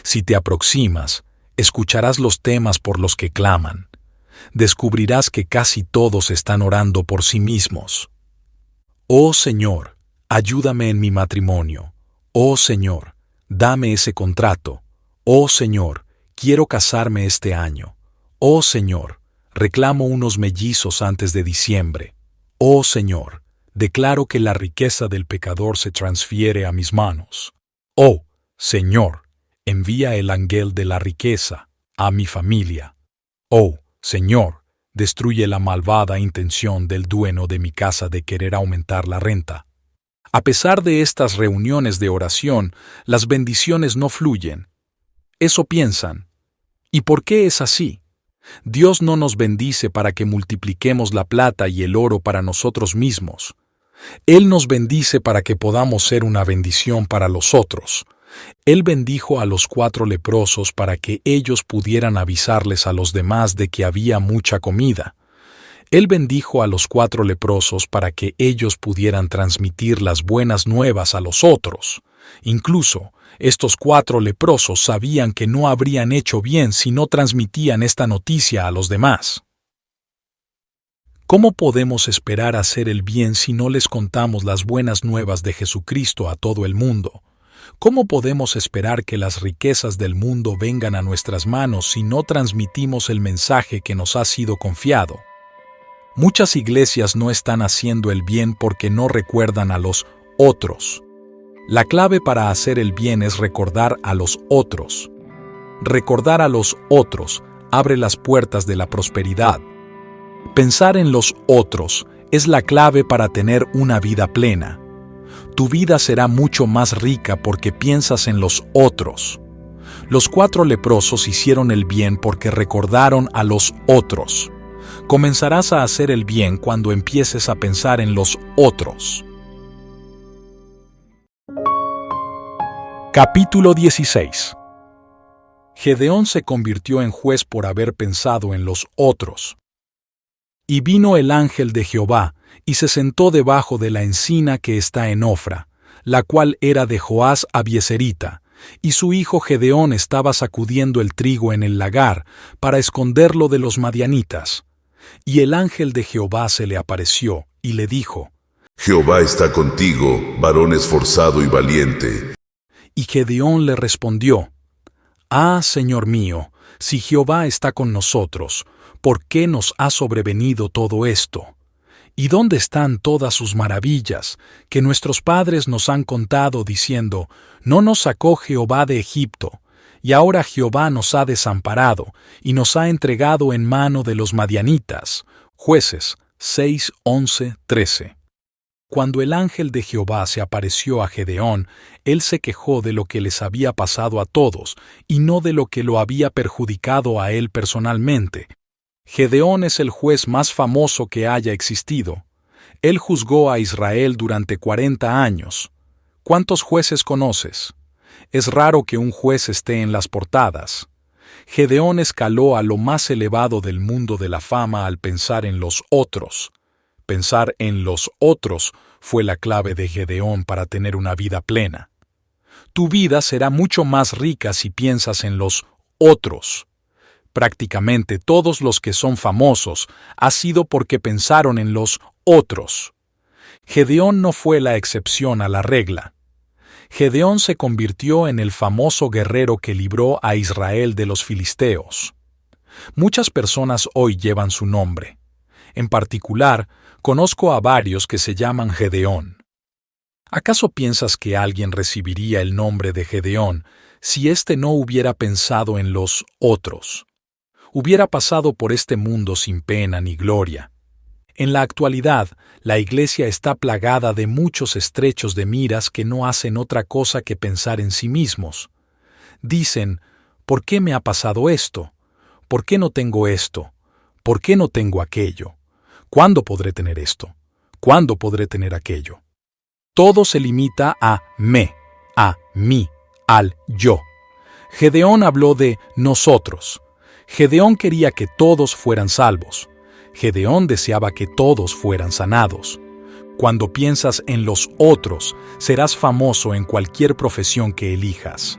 Si te aproximas, escucharás los temas por los que claman. Descubrirás que casi todos están orando por sí mismos. Oh Señor, ayúdame en mi matrimonio. Oh Señor, dame ese contrato. Oh Señor, quiero casarme este año. Oh Señor, reclamo unos mellizos antes de diciembre. Oh Señor, declaro que la riqueza del pecador se transfiere a mis manos. Oh Señor, envía el ángel de la riqueza a mi familia. Oh Señor, destruye la malvada intención del dueño de mi casa de querer aumentar la renta. A pesar de estas reuniones de oración, las bendiciones no fluyen. Eso piensan. ¿Y por qué es así? Dios no nos bendice para que multipliquemos la plata y el oro para nosotros mismos. Él nos bendice para que podamos ser una bendición para los otros. Él bendijo a los 4 leprosos para que ellos pudieran avisarles a los demás de que había mucha comida. Él bendijo a los 4 leprosos para que ellos pudieran transmitir las buenas nuevas a los otros. Incluso, estos 4 leprosos sabían que no habrían hecho bien si no transmitían esta noticia a los demás. ¿Cómo podemos esperar hacer el bien si no les contamos las buenas nuevas de Jesucristo a todo el mundo? ¿Cómo podemos esperar que las riquezas del mundo vengan a nuestras manos si no transmitimos el mensaje que nos ha sido confiado? Muchas iglesias no están haciendo el bien porque no recuerdan a los otros. La clave para hacer el bien es recordar a los otros. Recordar a los otros abre las puertas de la prosperidad. Pensar en los otros es la clave para tener una vida plena. Tu vida será mucho más rica porque piensas en los otros. Los 4 leprosos hicieron el bien porque recordaron a los otros. Comenzarás a hacer el bien cuando empieces a pensar en los otros. Capítulo 16. Gedeón se convirtió en juez por haber pensado en los otros. Y vino el ángel de Jehová, y se sentó debajo de la encina que está en Ofra, la cual era de Joás Abieserita, y su hijo Gedeón estaba sacudiendo el trigo en el lagar para esconderlo de los madianitas. Y el ángel de Jehová se le apareció, y le dijo: Jehová está contigo, varón esforzado y valiente. Y Gedeón le respondió: Ah, Señor mío, si Jehová está con nosotros, ¿por qué nos ha sobrevenido todo esto? ¿Y dónde están todas sus maravillas, que nuestros padres nos han contado diciendo: no nos sacó Jehová de Egipto, y ahora Jehová nos ha desamparado, y nos ha entregado en mano de los madianitas? Jueces 6, 11, 13. Cuando el ángel de Jehová se apareció a Gedeón, él se quejó de lo que les había pasado a todos, y no de lo que lo había perjudicado a él personalmente. Gedeón es el juez más famoso que haya existido. Él juzgó a Israel durante 40 años. ¿Cuántos jueces conoces? Es raro que un juez esté en las portadas. Gedeón escaló a lo más elevado del mundo de la fama al pensar en los otros. Pensar en los otros fue la clave de Gedeón para tener una vida plena. Tu vida será mucho más rica si piensas en los otros. Prácticamente todos los que son famosos ha sido porque pensaron en los otros. Gedeón no fue la excepción a la regla. Gedeón se convirtió en el famoso guerrero que libró a Israel de los filisteos. Muchas personas hoy llevan su nombre. En particular, conozco a varios que se llaman Gedeón. ¿Acaso piensas que alguien recibiría el nombre de Gedeón si éste no hubiera pensado en los otros? Hubiera pasado por este mundo sin pena ni gloria. En la actualidad, la iglesia está plagada de muchos estrechos de miras que no hacen otra cosa que pensar en sí mismos. Dicen: ¿por qué me ha pasado esto? ¿Por qué no tengo esto? ¿Por qué no tengo aquello? ¿Cuándo podré tener esto? ¿Cuándo podré tener aquello? Todo se limita a me, a mí, al yo. Gedeón habló de nosotros. Gedeón quería que todos fueran salvos. Gedeón deseaba que todos fueran sanados. Cuando piensas en los otros, serás famoso en cualquier profesión que elijas.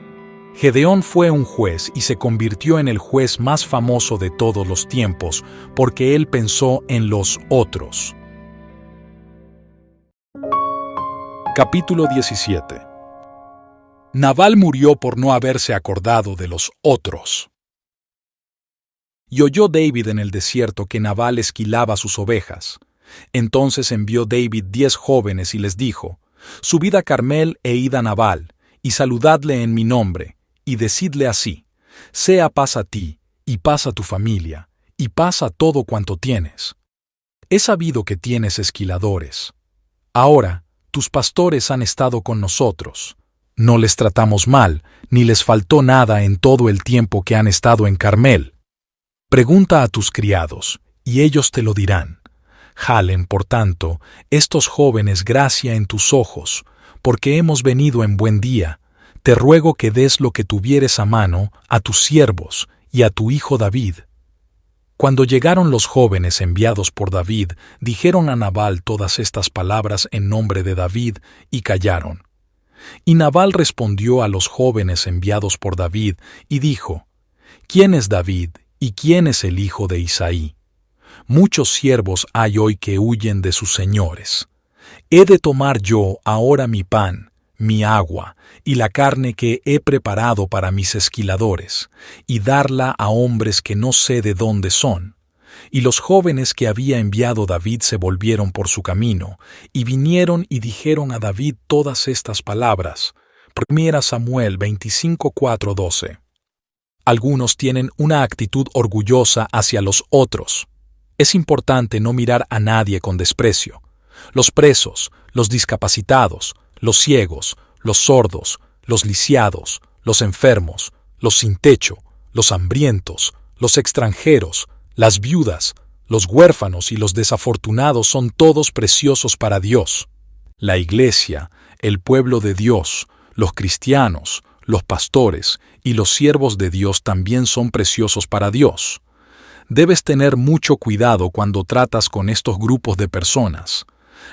Gedeón fue un juez y se convirtió en el juez más famoso de todos los tiempos porque él pensó en los otros. Capítulo 17. Nabal murió por no haberse acordado de los otros. Y oyó David en el desierto que Nabal esquilaba sus ovejas. Entonces envió David 10 jóvenes y les dijo: Subid a Carmel e id a Nabal, y saludadle en mi nombre, y decidle así: sea paz a ti, y paz a tu familia, y paz a todo cuanto tienes. He sabido que tienes esquiladores. Ahora, tus pastores han estado con nosotros. No les tratamos mal, ni les faltó nada en todo el tiempo que han estado en Carmel. Pregunta a tus criados, y ellos te lo dirán. Jalen, por tanto, estos jóvenes gracia en tus ojos, porque hemos venido en buen día. Te ruego que des lo que tuvieres a mano a tus siervos y a tu hijo David. Cuando llegaron los jóvenes enviados por David, dijeron a Nabal todas estas palabras en nombre de David y callaron. Y Nabal respondió a los jóvenes enviados por David y dijo: ¿Quién es David y quién es el hijo de Isaí? Muchos siervos hay hoy que huyen de sus señores. ¿He de tomar yo ahora mi pan, mi agua y la carne que he preparado para mis esquiladores, y darla a hombres que no sé de dónde son? Y los jóvenes que había enviado David se volvieron por su camino, y vinieron y dijeron a David todas estas palabras. 1 Samuel 25:4-12. Algunos tienen una actitud orgullosa hacia los otros. Es importante no mirar a nadie con desprecio. Los presos, los discapacitados, los ciegos, los sordos, los lisiados, los enfermos, los sin techo, los hambrientos, los extranjeros, las viudas, los huérfanos y los desafortunados son todos preciosos para Dios. La Iglesia, el pueblo de Dios, los cristianos, los pastores y los siervos de Dios también son preciosos para Dios. Debes tener mucho cuidado cuando tratas con estos grupos de personas.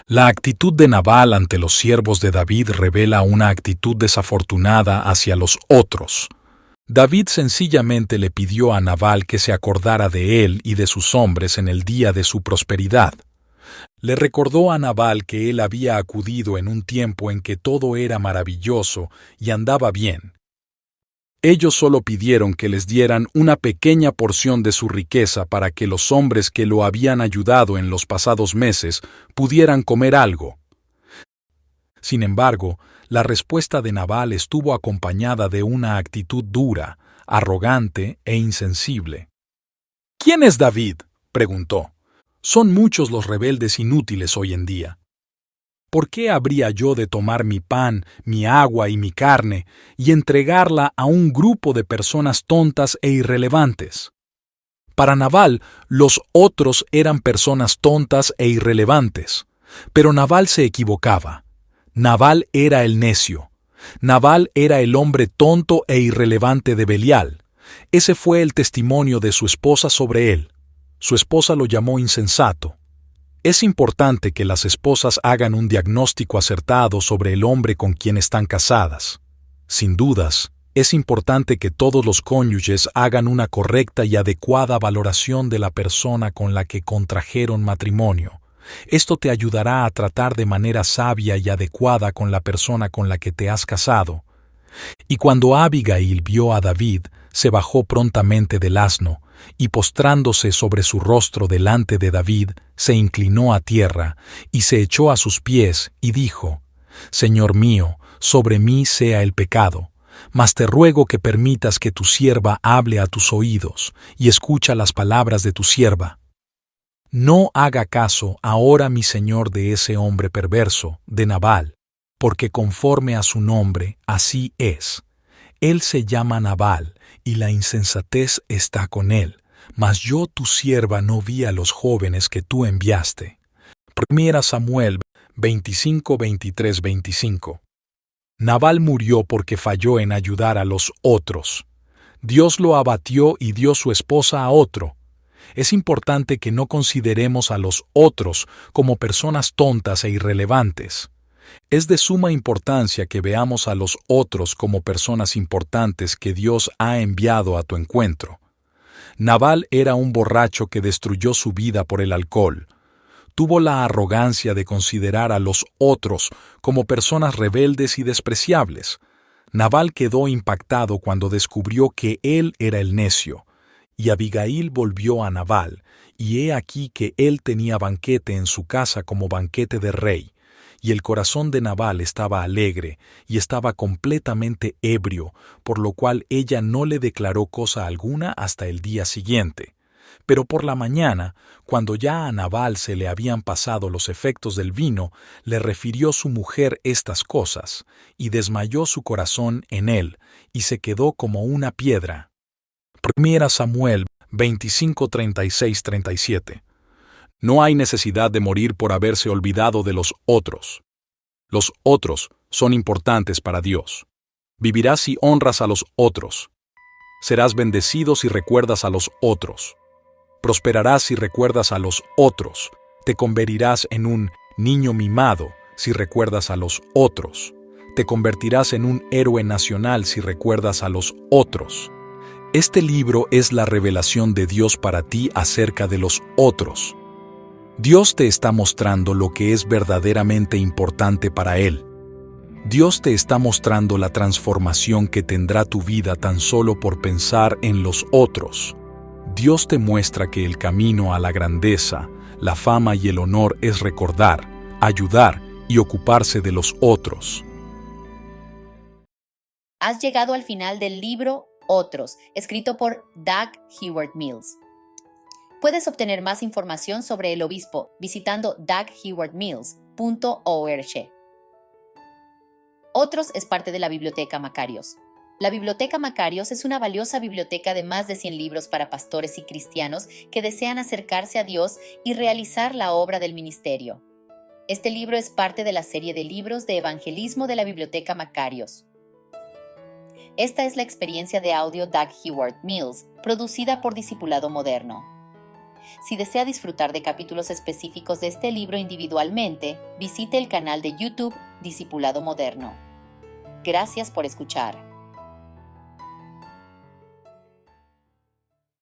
La actitud de Nabal ante los siervos de David revela una actitud desafortunada hacia los otros. David sencillamente le pidió a Nabal que se acordara de él y de sus hombres en el día de su prosperidad. Le recordó a Nabal que él había acudido en un tiempo en que todo era maravilloso y andaba bien. Ellos solo pidieron que les dieran una pequeña porción de su riqueza para que los hombres que lo habían ayudado en los pasados meses pudieran comer algo. Sin embargo, la respuesta de Nabal estuvo acompañada de una actitud dura, arrogante e insensible. ¿Quién es David?, preguntó. Son muchos los rebeldes inútiles hoy en día. ¿Por qué habría yo de tomar mi pan, mi agua y mi carne y entregarla a un grupo de personas tontas e irrelevantes? Para Nabal, los otros eran personas tontas e irrelevantes, pero Nabal se equivocaba. Nabal era el necio. Nabal era el hombre tonto e irrelevante de Belial. Ese fue el testimonio de su esposa sobre él. Su esposa lo llamó insensato. Es importante que las esposas hagan un diagnóstico acertado sobre el hombre con quien están casadas. Sin dudas, es importante que todos los cónyuges hagan una correcta y adecuada valoración de la persona con la que contrajeron matrimonio. Esto te ayudará a tratar de manera sabia y adecuada con la persona con la que te has casado. Y cuando Abigail vio a David, se bajó prontamente del asno, y postrándose sobre su rostro delante de David, se inclinó a tierra, y se echó a sus pies, y dijo: Señor mío, sobre mí sea el pecado, mas te ruego que permitas que tu sierva hable a tus oídos, y escucha las palabras de tu sierva. No haga caso ahora mi señor de ese hombre perverso, de Nabal, porque conforme a su nombre, así es. Él se llama Nabal, y la insensatez está con él, mas yo tu sierva no vi a los jóvenes que tú enviaste. 1 Samuel 25, 23, 25. Nabal murió porque falló en ayudar a los otros. Dios lo abatió y dio su esposa a otro. Es importante que no consideremos a los otros como personas tontas e irrelevantes. Es de suma importancia que veamos a los otros como personas importantes que Dios ha enviado a tu encuentro. Nabal era un borracho que destruyó su vida por el alcohol. Tuvo la arrogancia de considerar a los otros como personas rebeldes y despreciables. Nabal quedó impactado cuando descubrió que él era el necio, y Abigail volvió a Nabal, y he aquí que él tenía banquete en su casa como banquete de rey, y el corazón de Nabal estaba alegre, y estaba completamente ebrio, por lo cual ella no le declaró cosa alguna hasta el día siguiente. Pero por la mañana, cuando ya a Nabal se le habían pasado los efectos del vino, le refirió su mujer estas cosas, y desmayó su corazón en él, y se quedó como una piedra. 1 Samuel 25, 36, 37. No hay necesidad de morir por haberse olvidado de los otros. Los otros son importantes para Dios. Vivirás si honras a los otros. Serás bendecido si recuerdas a los otros. Prosperarás si recuerdas a los otros. Te convertirás en un niño mimado si recuerdas a los otros. Te convertirás en un héroe nacional si recuerdas a los otros. Este libro es la revelación de Dios para ti acerca de los otros. Dios te está mostrando lo que es verdaderamente importante para Él. Dios te está mostrando la transformación que tendrá tu vida tan solo por pensar en los otros. Dios te muestra que el camino a la grandeza, la fama y el honor es recordar, ayudar y ocuparse de los otros. Has llegado al final del libro Otros, escrito por Doug Heward Mills. Puedes obtener más información sobre el obispo visitando DougHewardMills.org. Otros es parte de la Biblioteca Macarios. La Biblioteca Macarios es una valiosa biblioteca de más de 100 libros para pastores y cristianos que desean acercarse a Dios y realizar la obra del ministerio. Este libro es parte de la serie de libros de evangelismo de la Biblioteca Macarios. Esta es la experiencia de audio Doug Heward Mills, producida por Discipulado Moderno. Si desea disfrutar de capítulos específicos de este libro individualmente, visite el canal de YouTube Discipulado Moderno. Gracias por escuchar.